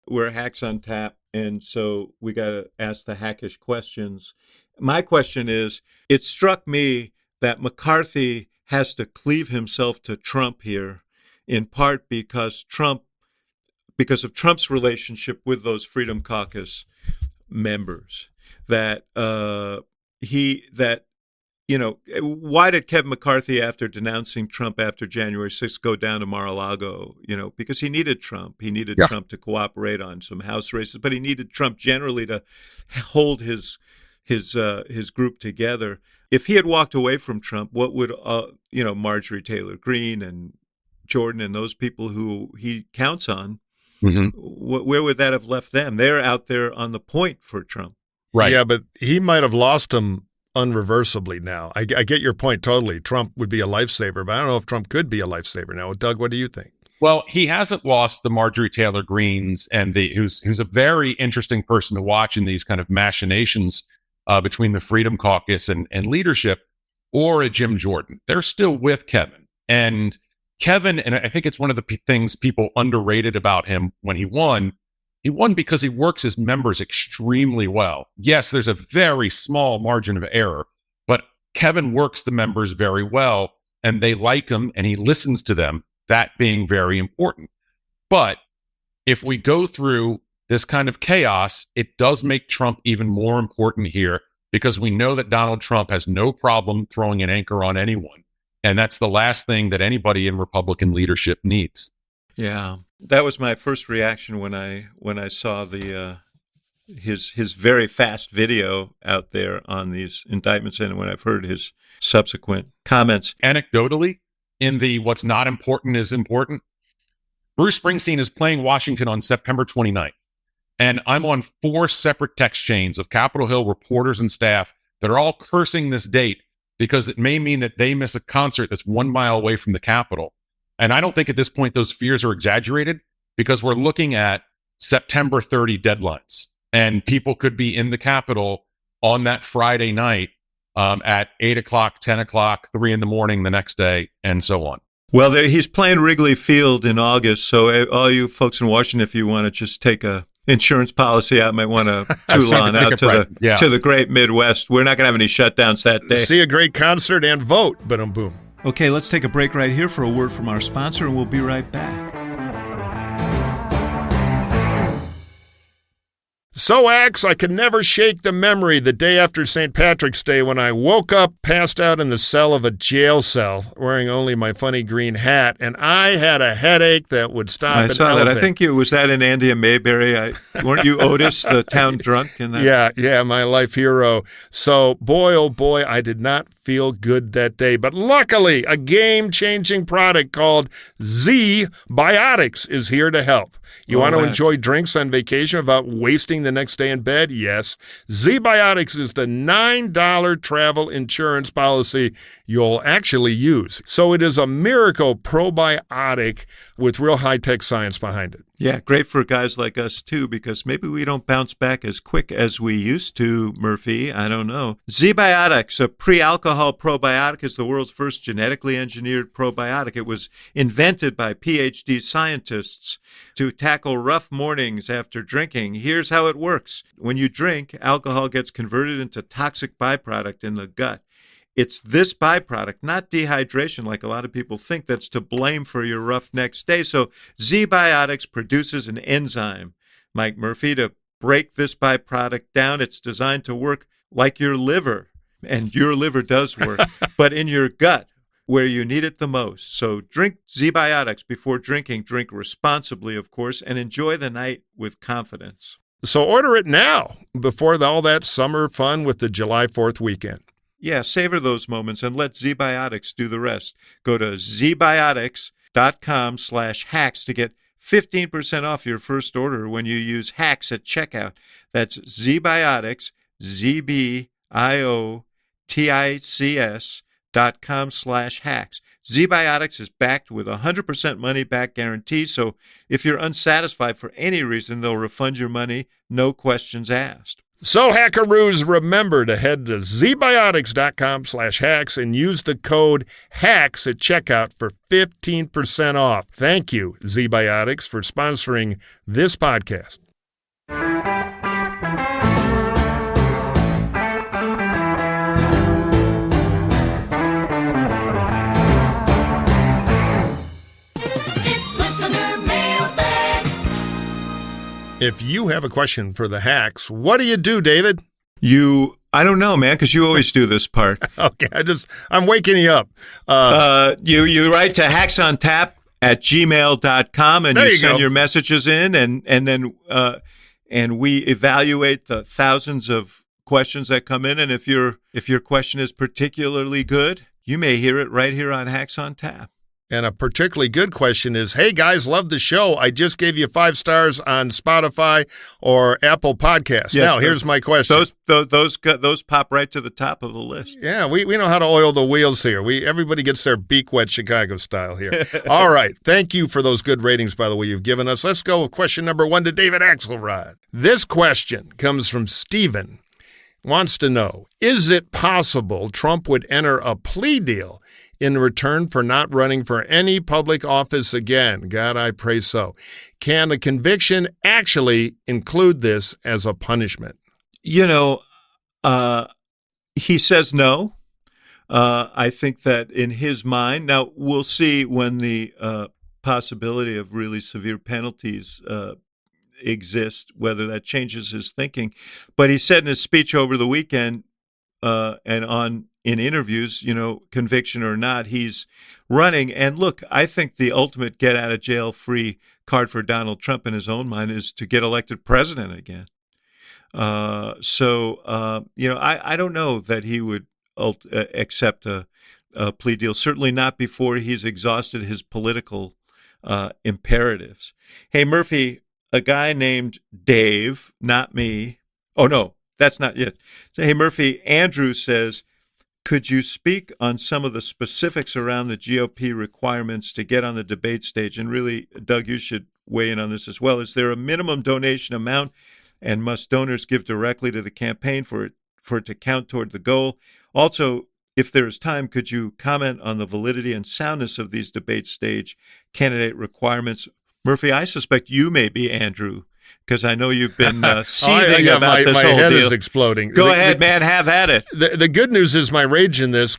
we're Hacks on Tap, and so we got to ask the hackish questions. My question is, it struck me that McCarthy has to cleave himself to Trump here, in part because of Trump's relationship with those Freedom Caucus members. Why did Kevin McCarthy, after denouncing Trump after January 6th, go down to Mar-a-Lago? Because he needed Trump. He needed Trump to cooperate on some House races, but he needed Trump generally to hold his group together. If he had walked away from Trump, what would Marjorie Taylor Greene and Jordan and those people who he counts on, where would that have left them? They're out there on the point for Trump. Right. Yeah, but he might have lost them unreversibly now. I get your point totally. Trump would be a lifesaver, but I don't know if Trump could be a lifesaver now. Doug, what do you think? Well, he hasn't lost the Marjorie Taylor Greenes and who's a very interesting person to watch in these kind of machinations between the Freedom Caucus and leadership, or a Jim Jordan. They're still with Kevin. And Kevin, and I think it's one of the things people underrated about him when he won because he works his members extremely well. Yes, there's a very small margin of error, but Kevin works the members very well, and they like him, and he listens to them. That being very important. But if we go through this kind of chaos, it does make Trump even more important here, because we know that Donald Trump has no problem throwing an anchor on anyone. And that's the last thing that anybody in Republican leadership needs. Yeah, that was my first reaction when I saw the his very fast video out there on these indictments, and when I've heard his subsequent comments. Anecdotally, in the what's not important is important, Bruce Springsteen is playing Washington on September 29th. And I'm on 4 separate text chains of Capitol Hill reporters and staff that are all cursing this date because it may mean that they miss a concert that's 1 mile away from the Capitol. And I don't think at this point those fears are exaggerated, because we're looking at September 30 deadlines. And people could be in the Capitol on that Friday night at 8 o'clock, 10 o'clock, 3 in the morning the next day, and so on. Well, he's playing Wrigley Field in August, so all you folks in Washington, if you want to just take a insurance policy out, might want to Toulon out to the great Midwest. We're not going to have any shutdowns that day. See a great concert and vote. Boom. Okay, let's take a break right here for a word from our sponsor, and we'll be right back. So, Axe, I could never shake the memory the day after St. Patrick's Day when I woke up, passed out in the cell of a jail cell, wearing only my funny green hat, and I had a headache that would stop an elephant. I saw that. I think was that in Andy and Mayberry? Weren't you Otis, the town drunk? In that? Yeah, my life hero. So, boy, oh boy, I did not feel good that day. But luckily, a game-changing product called Z-Biotics is here to help. You want to enjoy drinks on vacation without wasting the next day in bed? Yes. Z-Biotics is the $9 travel insurance policy you'll actually use. So it is a miracle probiotic with real high-tech science behind it. Yeah, great for guys like us, too, because maybe we don't bounce back as quick as we used to, Murphy. I don't know. Z-Biotics, a pre-alcohol probiotic, is the world's first genetically engineered probiotic. It was invented by PhD scientists to tackle rough mornings after drinking. Here's how it works. When you drink, alcohol gets converted into toxic byproduct in the gut. It's this byproduct, not dehydration like a lot of people think, that's to blame for your rough next day. So Z-Biotics produces an enzyme, Mike Murphy, to break this byproduct down. It's designed to work like your liver, and your liver does work, but in your gut where you need it the most. So drink Z-Biotics before drinking. Drink responsibly, of course, and enjoy the night with confidence. So order it now before all that summer fun with the July 4th weekend. Yeah, savor those moments and let Z-Biotics do the rest. Go to zbiotics.com/hacks to get 15% off your first order when you use hacks at checkout. That's Z-Biotics, ZBIOTICS.com/hacks. Z-Biotics is backed with a 100% money-back guarantee, so if you're unsatisfied for any reason, they'll refund your money, no questions asked. So, hackaroos, remember to head to zbiotics.com/hacks and use the code HACKS at checkout for 15% off. Thank you, Z-Biotics, for sponsoring this podcast. If you have a question for the hacks, what do you do, David? I don't know, man, because you always do this part. Okay, I'm waking you up. You write to hacksontap@gmail.com and you send your messages in, and then we evaluate the thousands of questions that come in. And if your question is particularly good, you may hear it right here on Hacks on Tap. And a particularly good question is, hey, guys, love the show. I just gave you 5 stars on Spotify or Apple Podcasts. Yes, now, here's my question. Those pop right to the top of the list. Yeah, we know how to oil the wheels here. Everybody gets their beak wet Chicago style here. All right. Thank you for those good ratings, by the way, you've given us. Let's go with question number 1 to David Axelrod. This question comes from Steven. Wants to know, is it possible Trump would enter a plea deal in return for not running for any public office again? God, I pray so. Can a conviction actually include this as a punishment? You know, he says no. I think that in his mind, now we'll see when the possibility of really severe penalties exist, whether that changes his thinking. But he said in his speech over the weekend and in interviews, conviction or not, he's running. And look, I think the ultimate get out of jail free card for Donald Trump in his own mind is to get elected president again. I don't know that he would accept a plea deal, certainly not before he's exhausted his political imperatives. Hey, Murphy, a guy named Dave, not me. Oh, no, that's not it. So, hey, Murphy, Andrew says, could you speak on some of the specifics around the GOP requirements to get on the debate stage? And really, Doug, you should weigh in on this as well. Is there a minimum donation amount, and must donors give directly to the campaign for it to count toward the goal? Also, if there is time, could you comment on the validity and soundness of these debate stage candidate requirements? Murphy, I suspect you may be Andrew, because I know you've been seething about this whole deal. My head is exploding. Go ahead, man. Have at it. The good news is my rage in this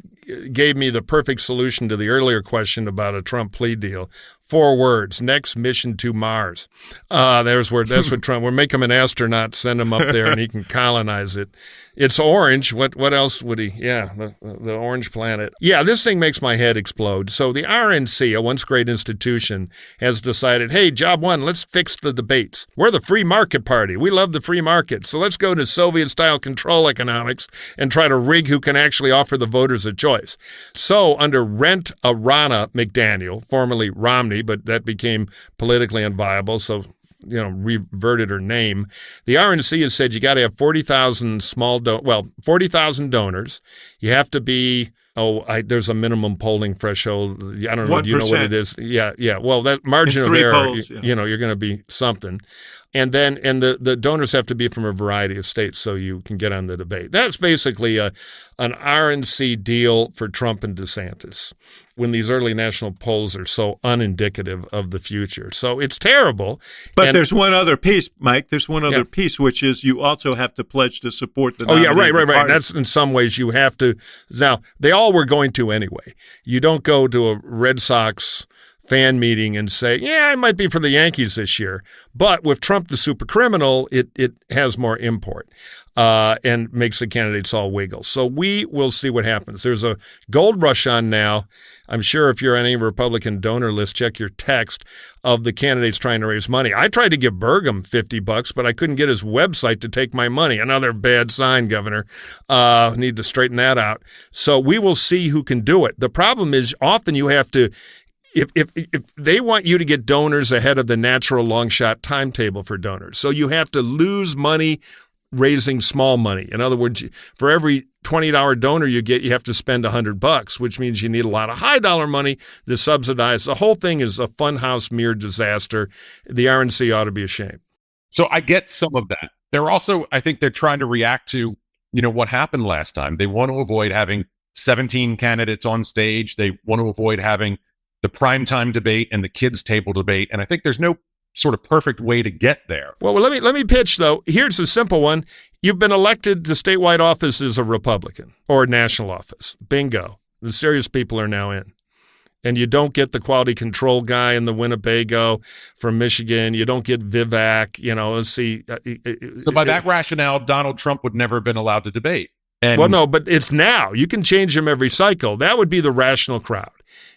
gave me the perfect solution to the earlier question about a Trump plea deal. 4 words: next mission to Mars. That's what Trump. We'll make him an astronaut, send him up there, and he can colonize it. It's orange. What else would he? Yeah, the orange planet. Yeah, this thing makes my head explode. So the RNC, a once great institution, has decided, hey, job 1, let's fix the debates. We're the free market party. We love the free market. So let's go to Soviet-style control economics and try to rig who can actually offer the voters a choice. So under Rent Arana McDaniel, formerly Romney, but that became politically unviable, so reverted her name. The RNC has said you got to have 40,000 40,000 donors. You have to be there's a minimum polling threshold. I don't know. 1%. Do you know what it is? Yeah. Well, that margin of error, polls, you're going to be something. And the donors have to be from a variety of states so you can get on the debate. That's basically an RNC deal for Trump and DeSantis when these early national polls are so unindicative of the future. So it's terrible. But there's one other piece, Mike. There's one other piece, which is you also have to pledge to support the nominating right. party. That's in some ways you have to. Now, they all were going to anyway. You don't go to a Red Sox fan meeting and say, yeah, I might be for the Yankees this year. But with Trump the super criminal, it has more import and makes the candidates all wiggle. So we will see what happens. There's a gold rush on now. I'm sure if you're on any Republican donor list, check your text of the candidates trying to raise money. I tried to give Burgum $50, but I couldn't get his website to take my money. Another bad sign, Governor. Need to straighten that out. So we will see who can do it. The problem is often you have to, if they want you to get donors ahead of the natural long shot timetable for donors. So you have to lose money raising small money. In other words, for every $20 donor you get, you have to spend $100, which means you need a lot of high dollar money to subsidize. The whole thing is a funhouse mere disaster. The RNC ought to be ashamed. So I get some of that. They're also, I think they're trying to react to, what happened last time. They want to avoid having 17 candidates on stage. They want to avoid having the primetime debate and the kids' table debate. And I think there's no sort of perfect way to get there. Well, let me pitch, though. Here's a simple one. You've been elected to statewide office as a Republican or a national office. Bingo. The serious people are now in. And you don't get the quality control guy in the Winnebago from Michigan. You don't get Vivek. Let's see. So by that rationale, Donald Trump would never have been allowed to debate. Well, no, but it's now. You can change him every cycle. That would be the rational crowd.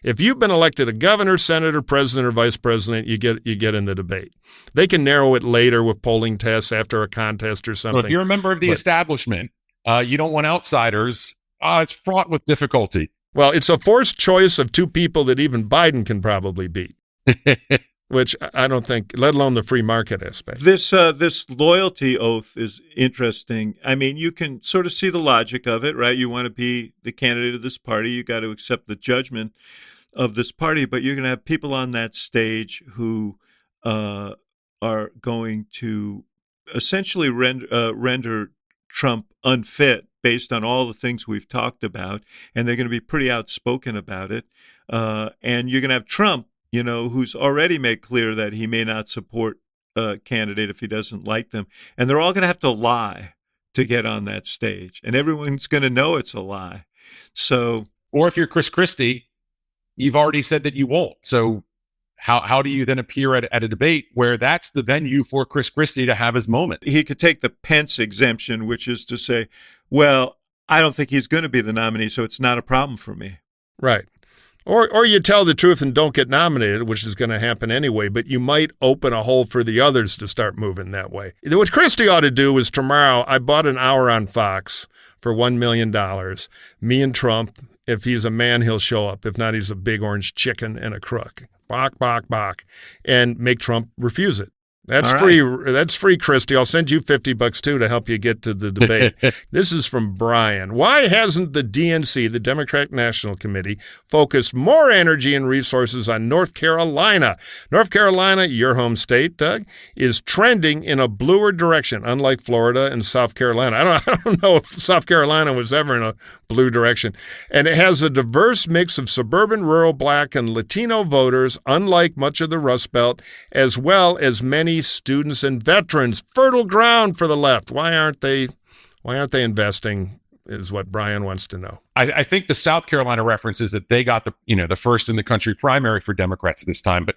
If you've been elected a governor, senator, president, or vice president, you get in the debate. They can narrow it later with polling tests after a contest or something. So if you're a member of the establishment, you don't want outsiders. It's fraught with difficulty. Well, it's a forced choice of two people that even Biden can probably beat, which I don't think, let alone the free market aspect. This loyalty oath is interesting. I mean, you can sort of see the logic of it, right? You want to be the candidate of this party. You got to accept the judgment of this party, but you're going to have people on that stage who are going to essentially render Trump unfit based on all the things we've talked about, and they're going to be pretty outspoken about it. And you're going to have Trump, who's already made clear that he may not support a candidate if he doesn't like them. And they're all going to have to lie to get on that stage, and everyone's going to know it's a lie. So, or if you're Christie, you've already said that you won't. So how do you then appear at a debate where that's the venue for Christie to have his moment? He could take the Pence exemption, which is to say, well, I don't think he's going to be the nominee, so it's not a problem for me. Right. Or you tell the truth and don't get nominated, which is going to happen anyway, but you might open a hole for the others to start moving that way. What Christie ought to do is tomorrow, I bought an hour on Fox for $1 million. Me and Trump, if he's a man, he'll show up. If not, he's a big orange chicken and a crook. Bok, bok, bok. And make Trump refuse it. That's free. That's free, Christie. I'll send you $50 too to help you get to the debate. This is from Brian. Why hasn't the DNC, the Democratic National Committee, focused more energy and resources on North Carolina? North Carolina, your home state, Doug, is trending in a bluer direction, unlike Florida and South Carolina. I don't know if South Carolina was ever in a blue direction. And it has a diverse mix of suburban, rural, Black, and Latino voters, unlike much of the Rust Belt, as well as many students and veterans. Fertile ground for the left. Why aren't they investing, is what Brian wants to know. I think the South Carolina reference is that they got the first in the country primary for Democrats this time. But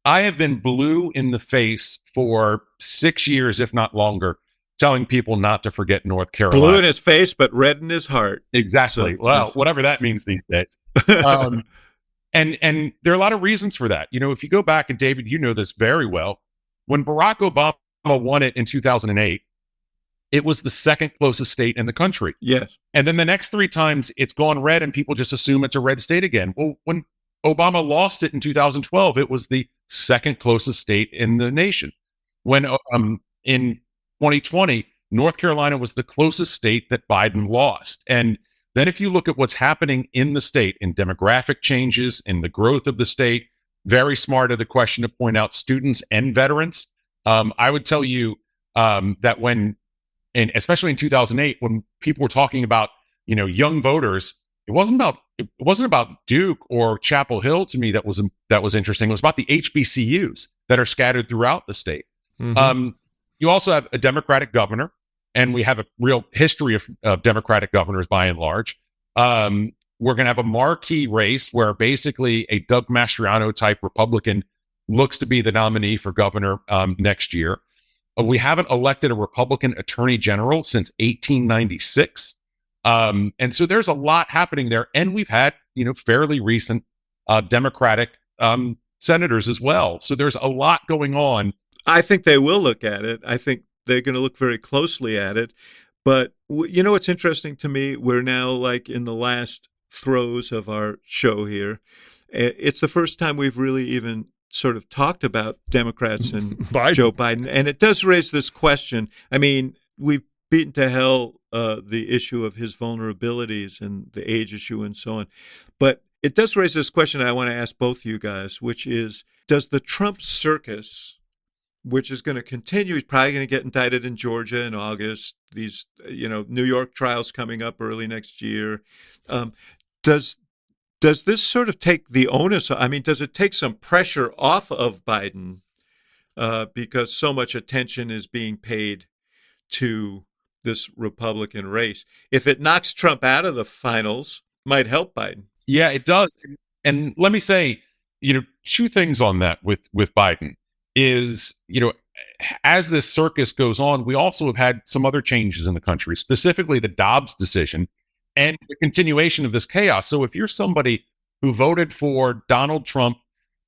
I have been blue in the face for 6 years, if not longer, telling people not to forget North Carolina. Blue in his face, but red in his heart. Exactly. So, well, whatever that means these days. And there are a lot of reasons for that. If you go back, and David, you know this very well, when Barack Obama won it in 2008, it was the second closest state in the country. Yes. And then the next three times it's gone red and people just assume it's a red state again. Well, when Obama lost it in 2012, it was the second closest state in the nation. When in 2020, North Carolina was the closest state that Biden lost. And then if you look at what's happening in the state, in demographic changes, in the growth of the state, very smart of the question to point out students and veterans. I would tell you that especially in 2008, when people were talking about, young voters, it wasn't about Duke or Chapel Hill to me that was interesting. It was about the HBCUs that are scattered throughout the state. Mm-hmm. You also have a Democratic governor, and we have a real history of Democratic governors by and large. We're going to have a marquee race where basically a Doug Mastriano type Republican looks to be the nominee for governor next year. We haven't elected a Republican attorney general since 1896. And so there's a lot happening there. And we've had, fairly recent Democratic senators as well. So there's a lot going on. I think they will look at it. I think they're going to look very closely at it. But what's interesting to me? We're now like in the last throes of our show here. It's the first time we've really even sort of talked about Democrats and Joe Biden. And it does raise this question. I mean, we've beaten to hell the issue of his vulnerabilities and the age issue and so on. But it does raise this question I want to ask both you guys, which is, does the Trump circus, which is going to continue, he's probably going to get indicted in Georgia in August, these, New York trials coming up early next year, does this sort of take the onus? I mean, does it take some pressure off of Biden because so much attention is being paid to this Republican race? If it knocks Trump out of the finals, might help Biden. Yeah, it does. And let me say, two things on that with Biden is, as this circus goes on, we also have had some other changes in the country, specifically the Dobbs decision and the continuation of this chaos. So if you're somebody who voted for Donald Trump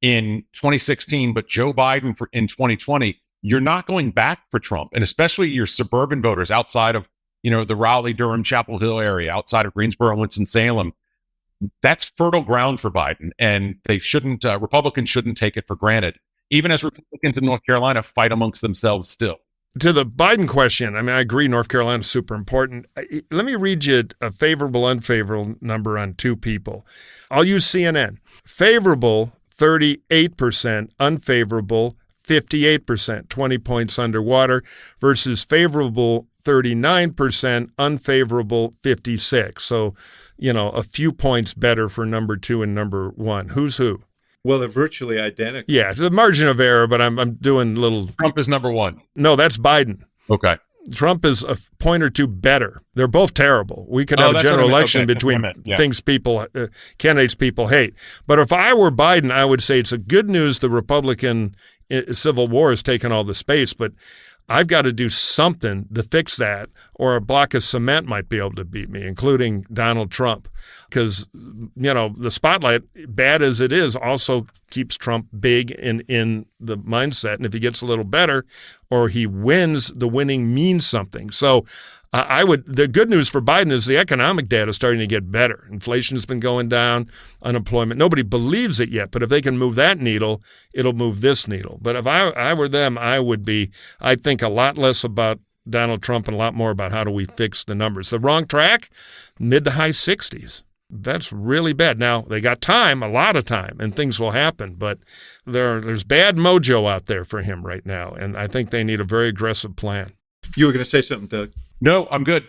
in 2016, but Joe Biden in 2020, you're not going back for Trump. And especially your suburban voters outside of, the Raleigh, Durham, Chapel Hill area, outside of Greensboro, Winston-Salem, that's fertile ground for Biden, and they shouldn't. Republicans shouldn't take it for granted, even as Republicans in North Carolina fight amongst themselves still. To the Biden question, I mean, I agree North Carolina is super important. Let me read you a favorable, unfavorable number on two people. I'll use CNN. Favorable, 38%. Unfavorable, 58%. 20 points underwater versus favorable, 39%. Unfavorable, 56%. So, a few points better for number two and number one. Who's who? Well, they're virtually identical. Yeah, it's a margin of error, but I'm doing a little. Trump is number one. No, that's Biden. Okay. Trump is a point or two better. They're both terrible. We could have a general election between candidates people hate. But if I were Biden, I would say it's a good news the Republican Civil War has taken all the space, but I've got to do something to fix that, or a block of cement might be able to beat me, including Donald Trump. Because, the spotlight, bad as it is, also keeps Trump big in the mindset. And if he gets a little better or he wins, the winning means something. So the good news for Biden is the economic data is starting to get better. Inflation has been going down, unemployment. Nobody believes it yet, but if they can move that needle, it'll move this needle. But if I were them, I'd think a lot less about Donald Trump and a lot more about how do we fix the numbers. The wrong track, mid to high 60s. That's really bad. Now, they got time, a lot of time, and things will happen, but there's bad mojo out there for him right now, and I think they need a very aggressive plan. You were going to say something, Doug. No, I'm good.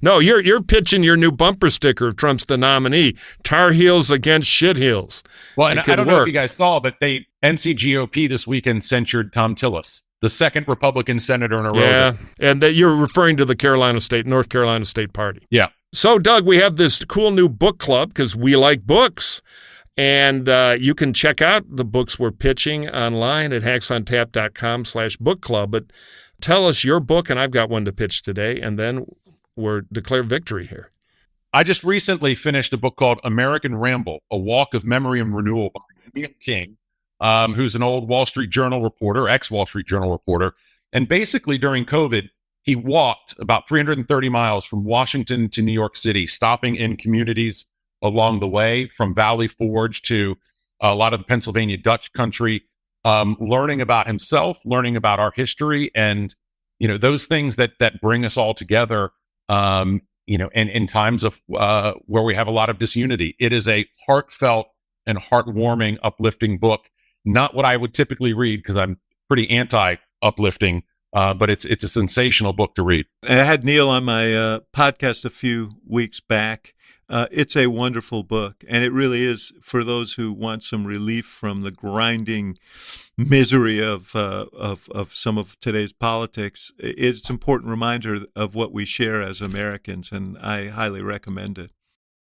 No, you're pitching your new bumper sticker if Trump's the nominee. Tar heels against shit heels. Well, and I don't know if you guys saw, but NCGOP this weekend censured Thom Tillis, the second Republican senator in a row. Yeah, and that you're referring to the North Carolina State Party. Yeah. So, Doug, we have this cool new book club because we like books. And you can check out the books we're pitching online at hacksontap.com/book club. But tell us your book, and I've got one to pitch today, and then we'll declare victory here. I just recently finished a book called American Ramble, A Walk of Memory and Renewal by William King, who's an old Wall Street Journal reporter, ex-Wall Street Journal reporter. And basically during COVID, he walked about 330 miles from Washington to New York City, stopping in communities along the way from Valley Forge to a lot of the Pennsylvania Dutch country, learning about himself, learning about our history, and those things that bring us all together. And in times of where we have a lot of disunity, it is a heartfelt and heartwarming, uplifting book. Not what I would typically read because I'm pretty anti-uplifting, but it's a sensational book to read. I had Neil on my podcast a few weeks back. It's a wonderful book, and it really is for those who want some relief from the grinding misery of some of today's politics. It's an important reminder of what we share as Americans, and I highly recommend it.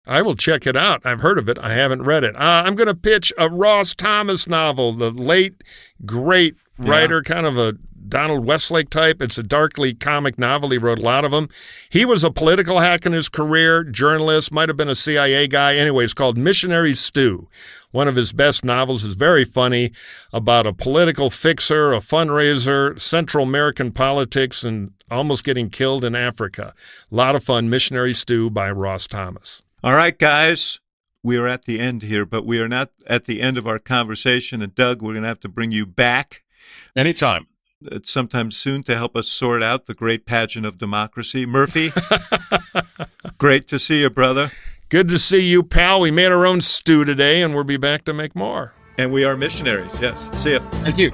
I will check it out. I've heard of it. I haven't read it. I'm going to pitch a Ross Thomas novel, the late, great writer, kind of a Donald Westlake type. It's a darkly comic novel. He wrote a lot of them. He was a political hack in his career, journalist, might have been a CIA guy. Anyway, it's called Missionary Stew. One of his best novels is very funny about a political fixer, a fundraiser, Central American politics, and almost getting killed in Africa. A lot of fun. Missionary Stew by Ross Thomas. All right, guys. We are at the end here, but we are not at the end of our conversation. And Doug, we're going to have to bring you back. Anytime. Sometime soon to help us sort out the great pageant of democracy. Murphy, great to see you, brother. Good to see you, pal. We made our own stew today, and we'll be back to make more. And we are missionaries, yes. See ya. Thank you.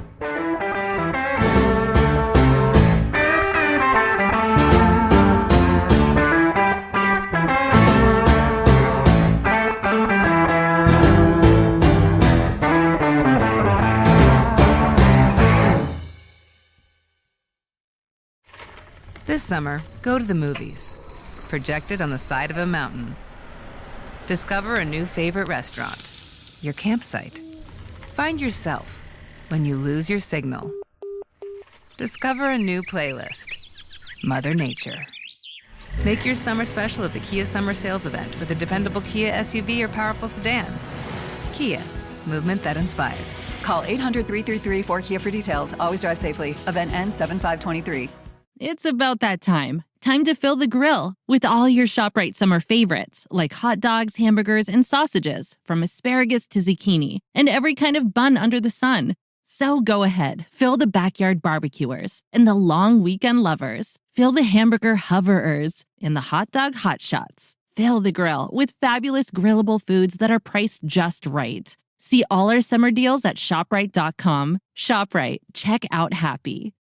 This summer, go to the movies. Projected on the side of a mountain. Discover a new favorite restaurant. Your campsite. Find yourself when you lose your signal. Discover a new playlist. Mother Nature. Make your summer special at the Kia Summer Sales Event with a dependable Kia SUV or powerful sedan. Kia, movement that inspires. Call 800-333-4KIA for details. Always drive safely. Event ends 7/5/23. It's about that time. Time to fill the grill with all your ShopRite summer favorites, like hot dogs, hamburgers, and sausages, from asparagus to zucchini, and every kind of bun under the sun. So go ahead, fill the backyard barbecuers and the long weekend lovers. Fill the hamburger hoverers and the hot dog hotshots. Fill the grill with fabulous grillable foods that are priced just right. See all our summer deals at ShopRite.com. ShopRite, check out happy.